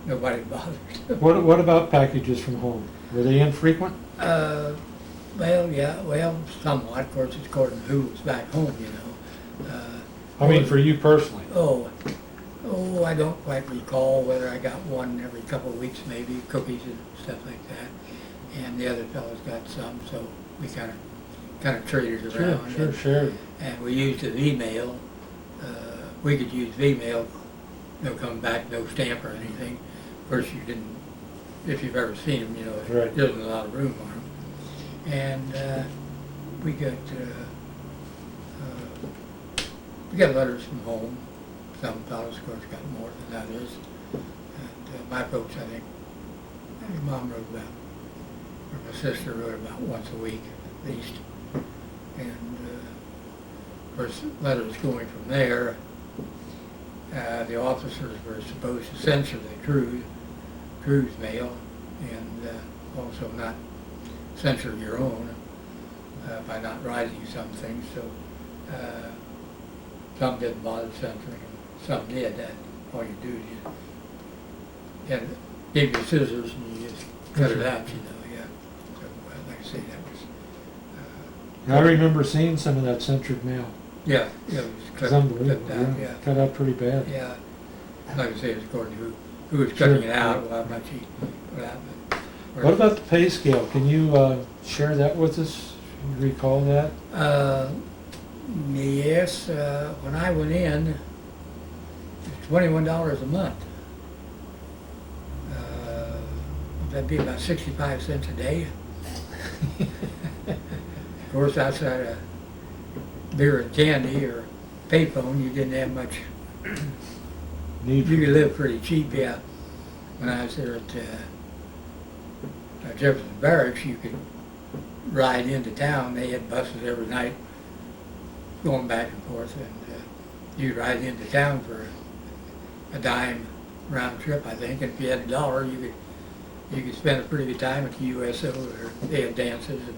A: nobody bothered.
B: What about packages from home? Were they infrequent?
A: Well, yeah, well, somewhat. Of course, it's according to who was back home, you know.
B: I mean, for you personally.
A: Oh, I don't quite recall whether I got one every couple of weeks, maybe, cookies and stuff like that. And the other fellows got some, so we kind of traded around.
B: Sure.
A: And we used the V-mail. We could use V-mail, no coming back, no stamp or anything. Of course, you didn't, if you've ever seen them, you know,
B: Right.
A: there wasn't a lot of room on them. And we got letters from home. Some fellows, of course, got more than others. And my folks, I think Mom wrote about, or my sister wrote about once a week at least. And of course, letters going from there. The officers were supposed to censor the cruise mail, and also not censor your own by not writing some things. So some didn't bother censoring, and some did. All you do is you gave you scissors and you just cut it out, you know. Yeah. So like I say, that was.
B: I remember seeing some of that censored mail.
A: Yeah, it was
B: It's
A: clipped
B: unbelievable.
A: out, yeah.
B: Cut out pretty bad.
A: Yeah, like I say, it's according to who was cutting it out, how much he put out. But
B: What about the pay scale? Can you share that with us? Can you recall that?
A: Yes, when I went in, it was $21 a month. That'd be about 65 cents a day. Of course, outside of beer and candy or payphone, you didn't have much. You could live pretty cheap, yeah. When I was there at Jefferson Barracks, you could ride into town. They had buses every night going back and forth, and you'd ride into town for a dime round trip, I think. And if you had $1, you could spend a pretty good time at the USO. Or they had dances and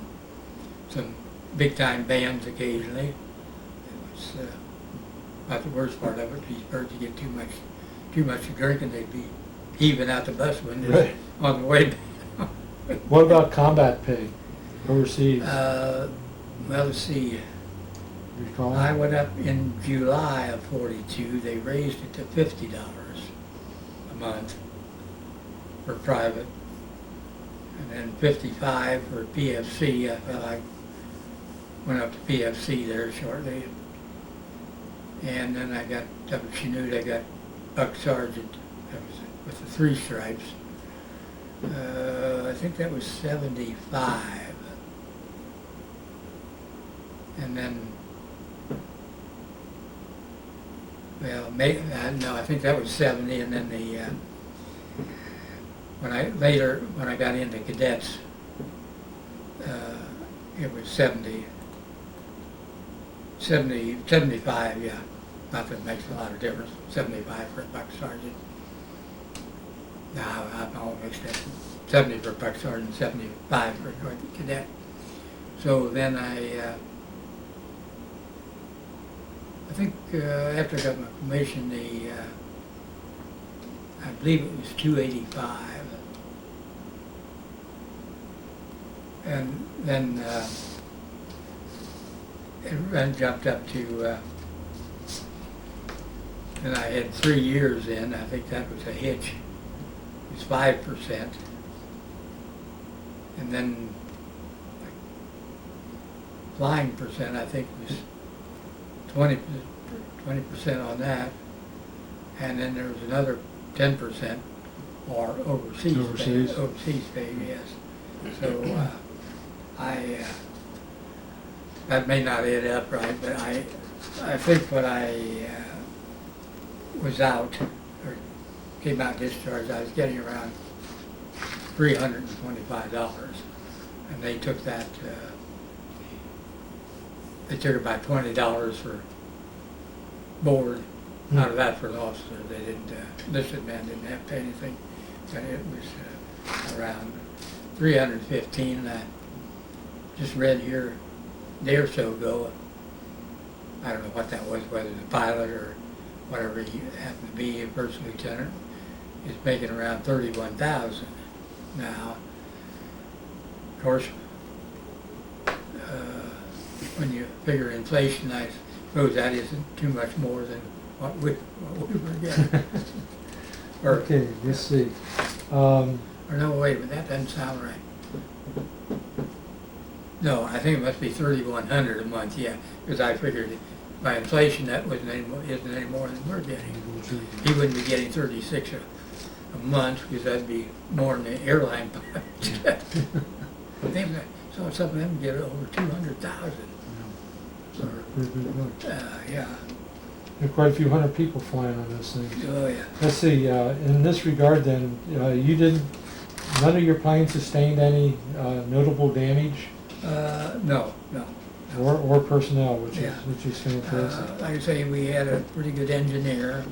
A: some big time bands occasionally. It was not the worst part of it. These birds, you get too much to drink, and they'd be heaving out the bus windows
B: Right.
A: on the way back.
B: What about combat pay overseas?
A: Well, let's see.
B: Recall?
A: I went up in July of '42. They raised it to $50 a month for private, and then 55 for PFC. I felt like went up to PFC there shortly, and then I got up at Chanute. I got Buck Sergeant. That was with the 3 stripes. I think that was 75, and then. Well, no, I think that was 70, and then when I got into cadets, it was 75, yeah. Not that it makes a lot of difference. 75 for a buck sergeant. No, I'm all mixed up. 70 for a buck sergeant, 75 for a cadet. So then I think after I got my promotion, I believe it was 285, and then it jumped up to. And I had 3 years in. I think that was a hitch. It was 5%, and then flying percent, I think, was 20% on that. And then there was another 10% for overseas pay.
B: Overseas.
A: Overseas pay, yes. So that may not add up right, but I think when I was out, or came out discharged, I was getting around $325. And they took that, they took about $20 for board out of that for an officer. They didn't, enlisted men didn't have to pay anything. And it was around 315. I just read here a day or so ago, I don't know what that was, whether the pilot or whatever he happened to be, a first lieutenant, is making around 31,000 now. Of course, when you figure inflation, I suppose that isn't too much more than what we were getting. Or,
B: Okay, let's see.
A: or no, wait a minute, that doesn't sound right. No, I think it must be 3,100 a month, yeah, because I figured by inflation that isn't any more than we're getting. He wouldn't be getting 36 a month, because that'd be more than the airline pilot. I think I saw some of them get over 200,000. Yeah.
B: There are quite a few hundred people flying on those things.
A: Oh, yeah.
B: Let's see, in this regard then, none of your planes sustained any notable damage
A: No.
B: or personnel, which
A: Yeah.
B: is fantastic.
A: Like I say, we had a pretty good engineer.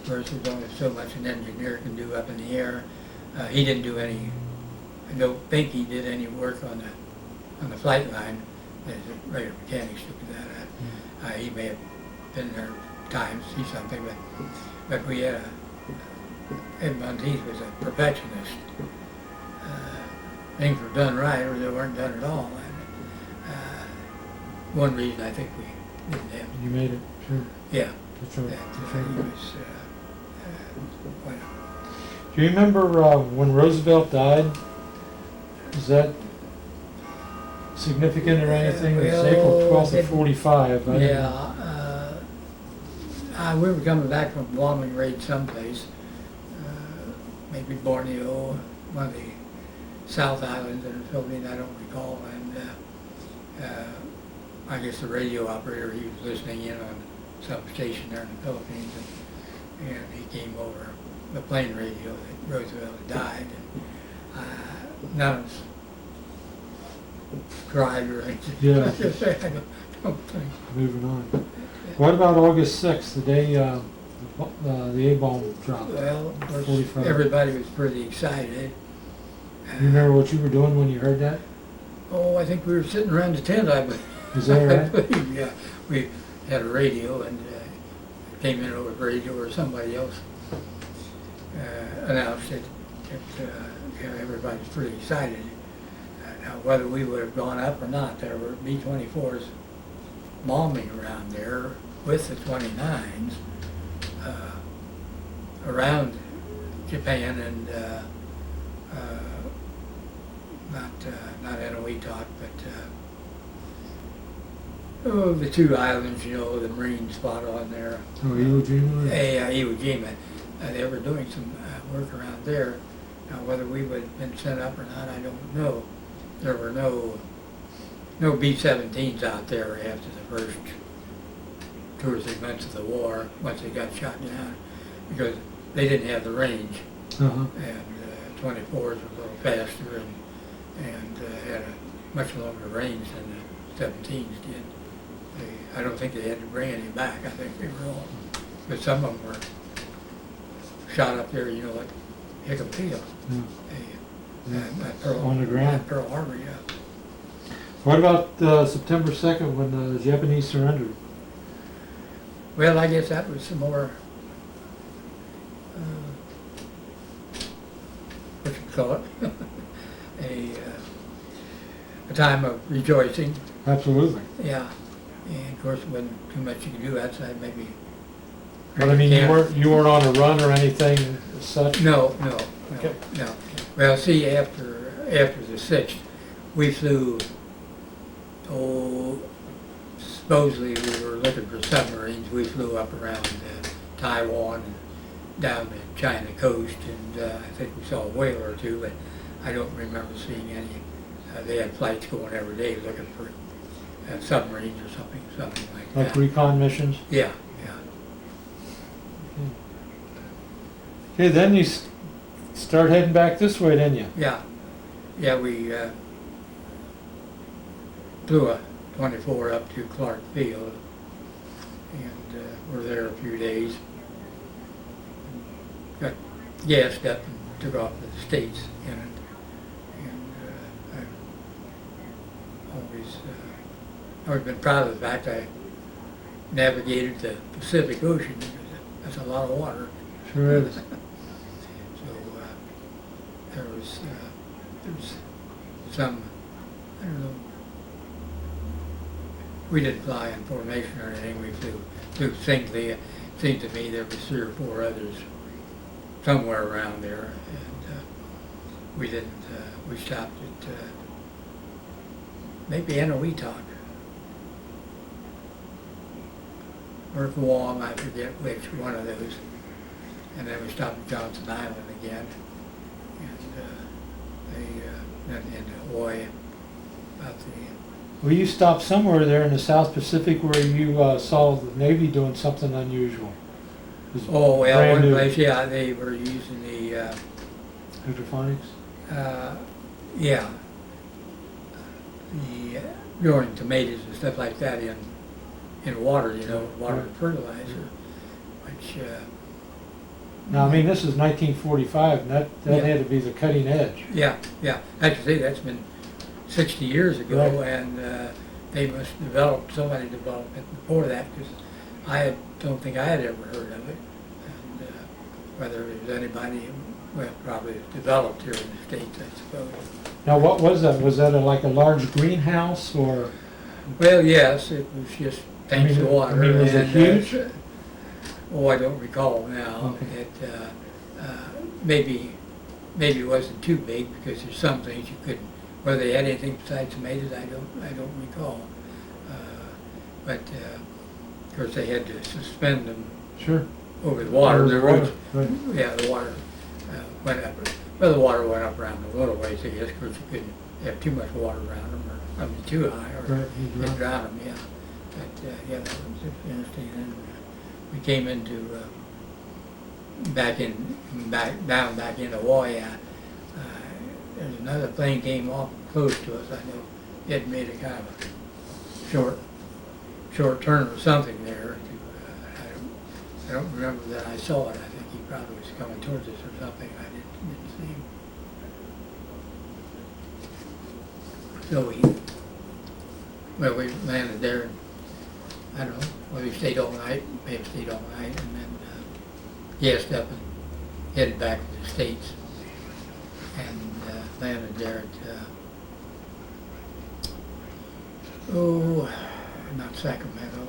A: Of course, there's only so much an engineer can do up in the air. He didn't do any, I don't think he did any work on the flight line. There's a regular mechanics who do that. He may have been there times, see something, but we had Ed Monteith was a perfectionist. Things were done right or they weren't done at all. And one reason I think we didn't have,
B: You made it, sure.
A: yeah,
B: That's right.
A: that
B: That's
A: he
B: right.
A: was quite
B: Do you remember when Roosevelt died? Is that significant or anything? It's
A: Well,
B: April 12th of 45.
A: We were coming back from bombing raid someplace, maybe Borneo, one of the South Islands in the Philippines, I don't recall, and I guess the radio operator, he was listening in on some station there in the Philippines, and he came over the plane radio that Roosevelt had died, and none of us cried or anything.
B: Yeah.
A: I don't think.
B: Moving on. What about August 6th, the day the A-bomb dropped?
A: Well, of course,
B: 45.
A: everybody was pretty excited.
B: You remember what you were doing when you heard that?
A: Oh, I think we were sitting around the tent, I believe.
B: Is that right?
A: I believe, yeah. We had a radio and came in over the radio or somebody else announced it. Everybody was pretty excited. Now, whether we would have gone up or not, there were B-24s bombing around there with the 29s around Japan and not Eniwetok, but the two islands, the Marine spot on there.
B: Oh, Iwo Jima?
A: Iwo Jima. They were doing some work around there. Now, whether we would have been sent up or not, I don't know. There were no B-17s out there after the first 2 or 3 months of the war, once they got shot down, because they didn't have the range.
B: Uh-huh.
A: And 24s were a little faster and had a much longer range than the 17s did. I don't think they had to bring any back. I think they were all, but some of them were shot up there, like Hickam Field.
B: Yeah.
A: Pearl,
B: On the ground.
A: at Pearl Harbor, yeah.
B: What about September 2nd when the Japanese surrendered?
A: Well, I guess that was some more, what you call it, a time of rejoicing.
B: Absolutely.
A: Yeah, and of course, wasn't too much you could do outside, maybe.
B: But I mean, you weren't on a run or anything as such?
A: No.
B: Okay.
A: Well, see, after the 6th, we flew oh, supposedly we were looking for submarines. We flew up around Taiwan and down the China coast, and I think we saw a whale or two, but I don't remember seeing any. They had flights going every day looking for submarines or something like that.
B: Like recon missions?
A: Yeah, yeah.
B: Okay, then you start heading back this way, didn't you?
A: Yeah, yeah, we flew a 24 up to Clark Field, and were there a few days. Got gassed up and took off to the States in it. And I've always been proud of the fact I navigated the Pacific Ocean. That's a lot of water.
B: Sure is.
A: So there was some, I don't know, we didn't fly in formation or anything, we flew singly. It seemed to me there was 3 or 4 others somewhere around there, and we didn't, we stopped at maybe Enowetok or Guam, I forget which, one of those. And then we stopped at Johnson Island again, and then into Hawaii. About the,
B: Well, you stopped somewhere there in the South Pacific where you saw the Navy doing something unusual. It was
A: oh, well,
B: brand
A: one
B: new
A: place, yeah, they were using the,
B: hydroponics.
A: yeah, the growing tomatoes and stuff like that in water, you know, water and fertilizer, which,
B: Now, I mean, this is 1945, and that
A: Yeah.
B: had to be the cutting edge.
A: yeah, actually, that's been 60 years ago,
B: Right.
A: and they must develop, somebody developed it before that, because don't think I had ever heard of it. And whether it was anybody, well, probably developed here in the States, I suppose.
B: Now, what was that? Was that like a large greenhouse, or?
A: Well, yes, it was just tanks of water.
B: Was it huge?
A: Oh, I don't recall now.
B: Okay.
A: It maybe it wasn't too big, because there's some things you couldn't. Whether they had anything besides tomatoes, I don't recall. But of course, they had to suspend them
B: Sure.
A: over the water. The roots,
B: Right.
A: yeah, the water went up. Well, the water went up around a little ways, I guess, because you couldn't have too much water around them, or I mean, too high, or
B: Right, you'd
A: you'd
B: drown.
A: drown them. Yeah, but yeah, that was interesting. And we came into back into Hawaii. There's another plane came off close to us. I know it had made a kind of a short turn or something there. I don't remember that I saw it. I think he probably was coming towards us or something. I didn't see him. So we landed there, and I don't know, well, we stayed all night, may have stayed all night, and then gassed up and headed back to the States, and landed there at, not Sacramento,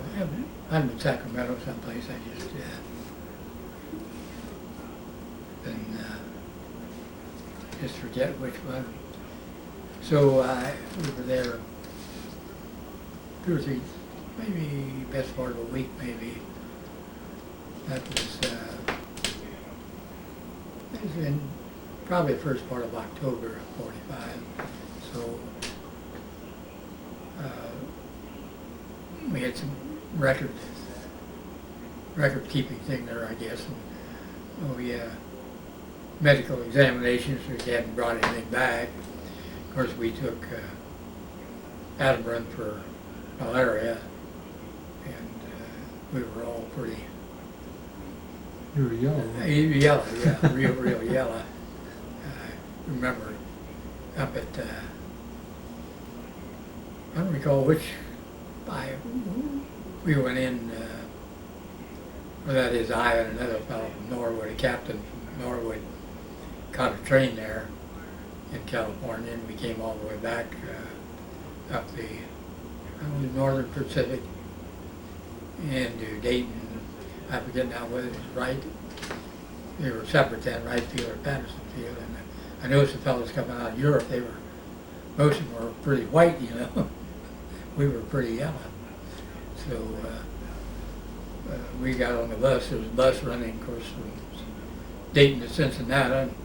A: I'm in Sacramento someplace, I just, just forget which one. So we were there 2 or 3, maybe best part of a week, maybe. That was in probably the first part of October of 45. So we had some record keeping thing there, I guess. And we medical examinations, we hadn't brought anything back. Of course, we took Aspirin for malaria, and we were all pretty
B: You were yellow.
A: yellow, yeah, real yellow. I remember up at, I don't recall which, we went in, well, that is, I and another fellow from Norwood, a captain from Norwood, caught a train there in California, and we came all the way back up the Northern Pacific into Dayton. I forget now whether it was Wright. They were separate then, Wright Field or Patterson Field. And I noticed the fellows coming out of Europe, most of them were pretty white, you know, we were pretty young. So we got on the bus. There was a bus running, of course, from Dayton to Cincinnati, and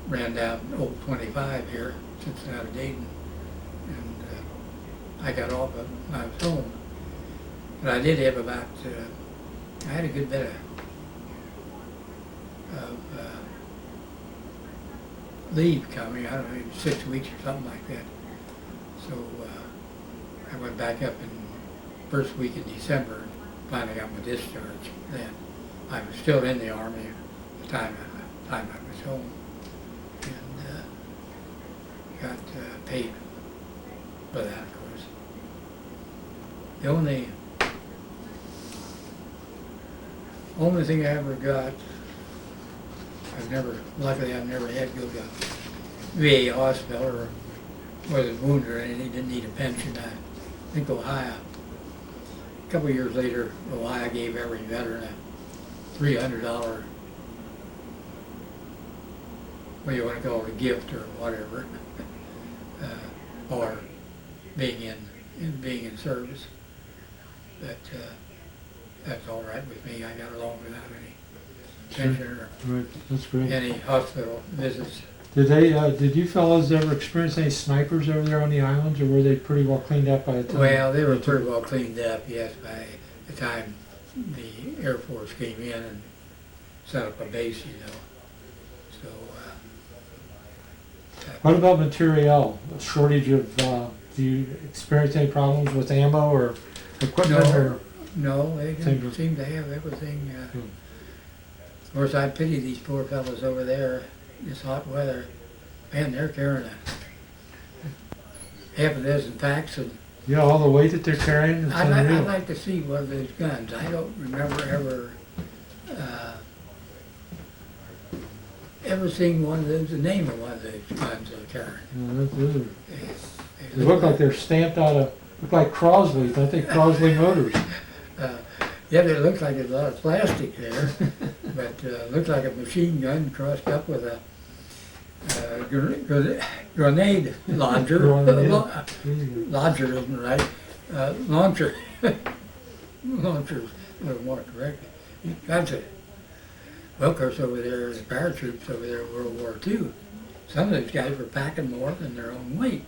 A: ran down Old 25 here, Cincinnati, Dayton. And I got off of it when I was home. But I did have about, I had a good bit of leave coming, I don't know, maybe 6 weeks or something like that. So I went back up in first week in December and finally got my discharge then. I was still in the Army at the time I was home, and got paid for that, of course. The only thing I ever got, luckily I've never had to go to VA hospital or wasn't wounded or anything, didn't need a pension. I think Ohio, a couple of years later, Ohio gave every veteran a $300, what you want to call it, a gift or whatever, or being in service. But that's all right with me. I got along without any pension or
B: Right, that's great.
A: any hospital visits.
B: Did you fellows ever experience any snipers over there on the islands, or were they pretty well cleaned up by the time?
A: Well, they were pretty well cleaned up, yes, by the time the Air Force came in and set up a base, you know. So,
B: What about materiel? A shortage of, do you experience any problems with ammo or equipment?
A: No.
B: Or?
A: no, they
B: Same
A: didn't seem to have everything.
B: Hmm.
A: Of course, I pity these poor fellows over there, this hot weather. Man, they're carrying half a dozen packs of.
B: Yeah, all the weight that they're carrying. It's
A: I'd
B: unreal.
A: like to see one of those guns. I don't remember ever seeing one of those, the name of one of those guns they're carrying.
B: Yeah, they look like they're stamped out of, look like Crosley's, I think Crosley Motors.
A: Yeah, it looks like there's a lot of plastic there, but looks like a machine gun crossed up with a grenade launcher. Launcher isn't right. Launcher. Launcher is a little more correct. That's it. Well, of course, over there, the paratroops over there in World War II, some of those guys were packing more than their own weight.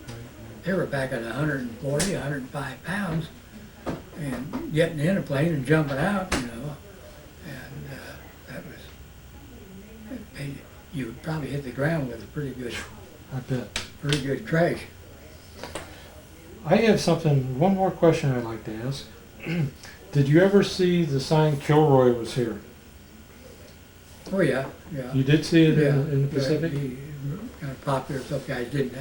A: They were packing 140, 105 pounds and getting in a plane and jumping out, you know. And that was, you would probably hit the ground with a pretty good crash.
B: I have one more question I'd like to ask. Did you ever see the sign Kilroy was here?
A: Oh, yeah, yeah.
B: You did see it
A: Yeah,
B: in the Pacific?
A: He kind of popular, some guys didn't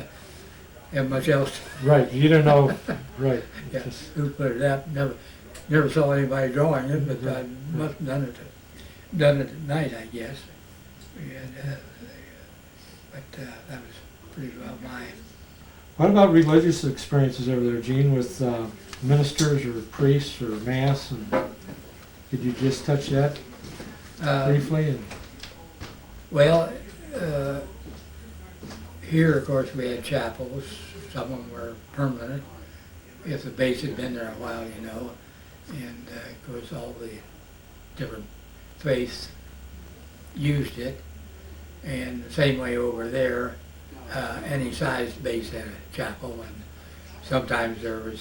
A: have much else.
B: Right, you don't know, right.
A: Yeah,
B: Just-
A: who put it up? Never saw anybody drawing it, but I must have done it at night, I guess. And, but that was pretty well mine.
B: What about religious experiences over there, Gene, with ministers or priests or mass? And could you just touch that briefly? And
A: Well, here, of course, we had chapels. Some of them were permanent. If the base had been there a while, you know. And, of course, all the different faiths used it. And the same way over there, any sized base had a chapel. And sometimes there was,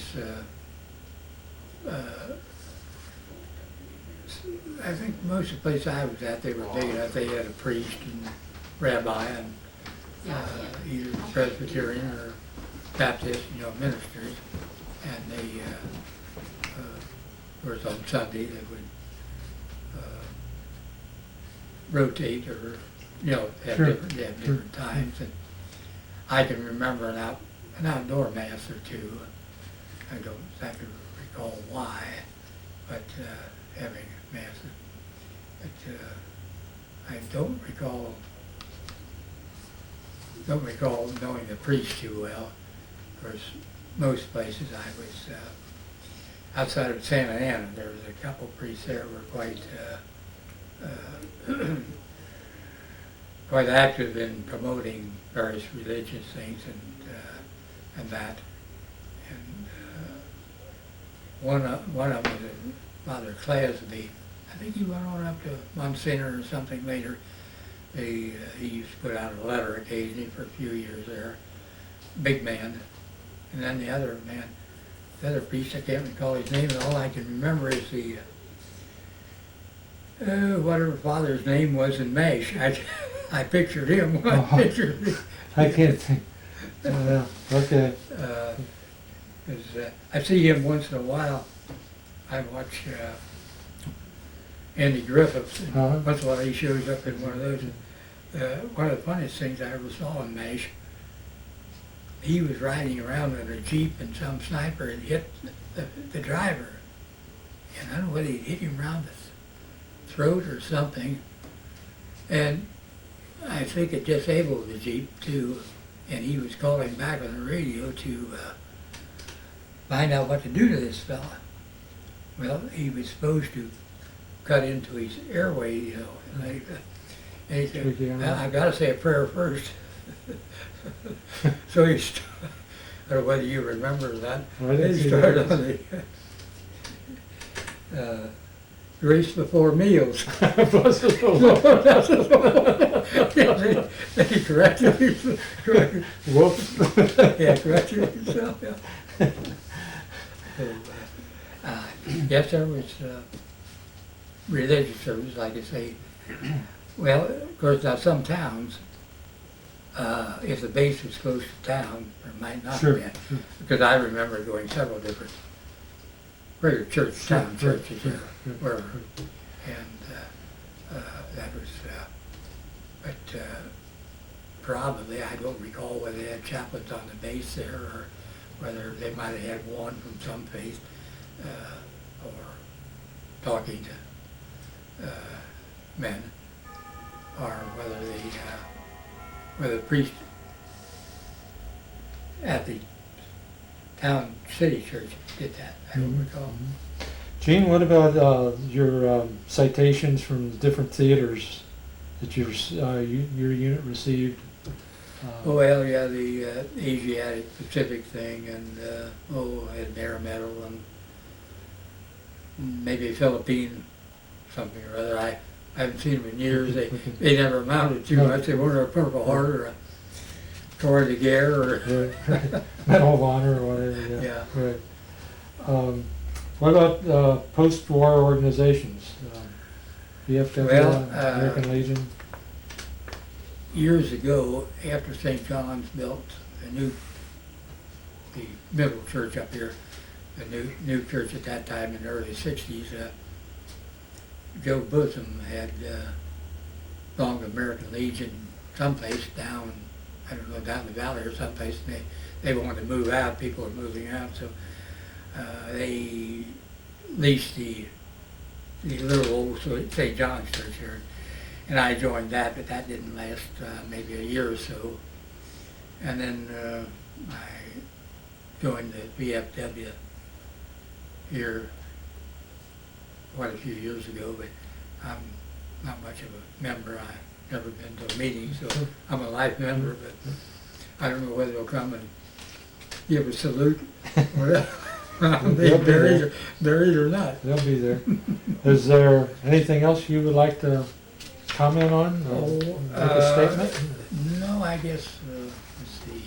A: I think most of the places I was at, they were big enough. They had a priest and rabbi and either Presbyterian or Baptist, you know, ministers. And they, of course, on Sunday they would rotate or, you know, have different times. And I can remember an outdoor mass or two. I don't exactly recall why, but having masses. But I don't recall knowing the priest too well. Of course, most places I was outside of Santa Ana. There was a couple priests there who were quite quite active in promoting various religious things and that. And one of them was Father Clasby. I think he went on up to Monsignor or something later. He used to put out a letter occasionally for a few years there. Big man. And then the other man, the other priest, I can't recall his name, and all I can remember is the, whatever father's name was in MASH. I pictured him.
B: I can't think. Okay.
A: 'Cause, I see him once in a while. I watch Andy Griffiths, and
B: Uh-huh.
A: once in a while he shows up in one of those. One of the funniest things I ever saw in MASH, he was riding around in a Jeep and some sniper had hit the driver. And I don't know whether he hit him around the throat or something. And I think it disabled the Jeep too. And he was calling back on the radio to find out what to do to this fella. Well, he was supposed to cut into his airway, you know. And he said, well, I've got to say a prayer first. So he started, I don't know whether you remember that. He started on the grace before meals. Then he corrected himself.
B: Whoops.
A: Yeah, corrected himself, yeah. So, yes, there was religious service, like I say. Well, of course, now some towns, if the base was close to town, there might not
B: Sure,
A: be.
B: sure.
A: Because I remember going several different regular town
B: Sure,
A: churches
B: sure,
A: there,
B: sure.
A: wherever. And that was, but probably, I don't recall whether they had chaplains on the base there or whether they might have had one from some faith, or talking to men, or whether the priest at the town city church did that. I don't recall.
B: Gene, what about your citations from different theaters that your unit received?
A: Well, yeah, the Asiatic Pacific thing, and I had Air Medal, and maybe a Philippine something or other. I haven't seen them in years. They never amounted to much. They weren't a Purple Heart or a Croix de Guerre or
B: Medal of Honor or whatever.
A: Yeah.
B: Right. What about post-war organizations? VFW,
A: Well,
B: American Legion.
A: Years ago, after St. John's built the middle church up here, the new church at that time in the early '60s, Joe Bosom had belonged to American Legion someplace down, I don't know, down the valley or someplace, and they wanted to move out. People were moving out, so they leased the little old St. John's church here. And I joined that, but that didn't last maybe a year or so. And then I joined the VFW here quite a few years ago, but I'm not much of a member. I've never been to a meeting, so I'm a life member, but I don't know whether they'll come and give a salute or they buried or not.
B: They'll be there. Is there anything else you would like to comment on? Make a statement?
A: No, I guess, let's see.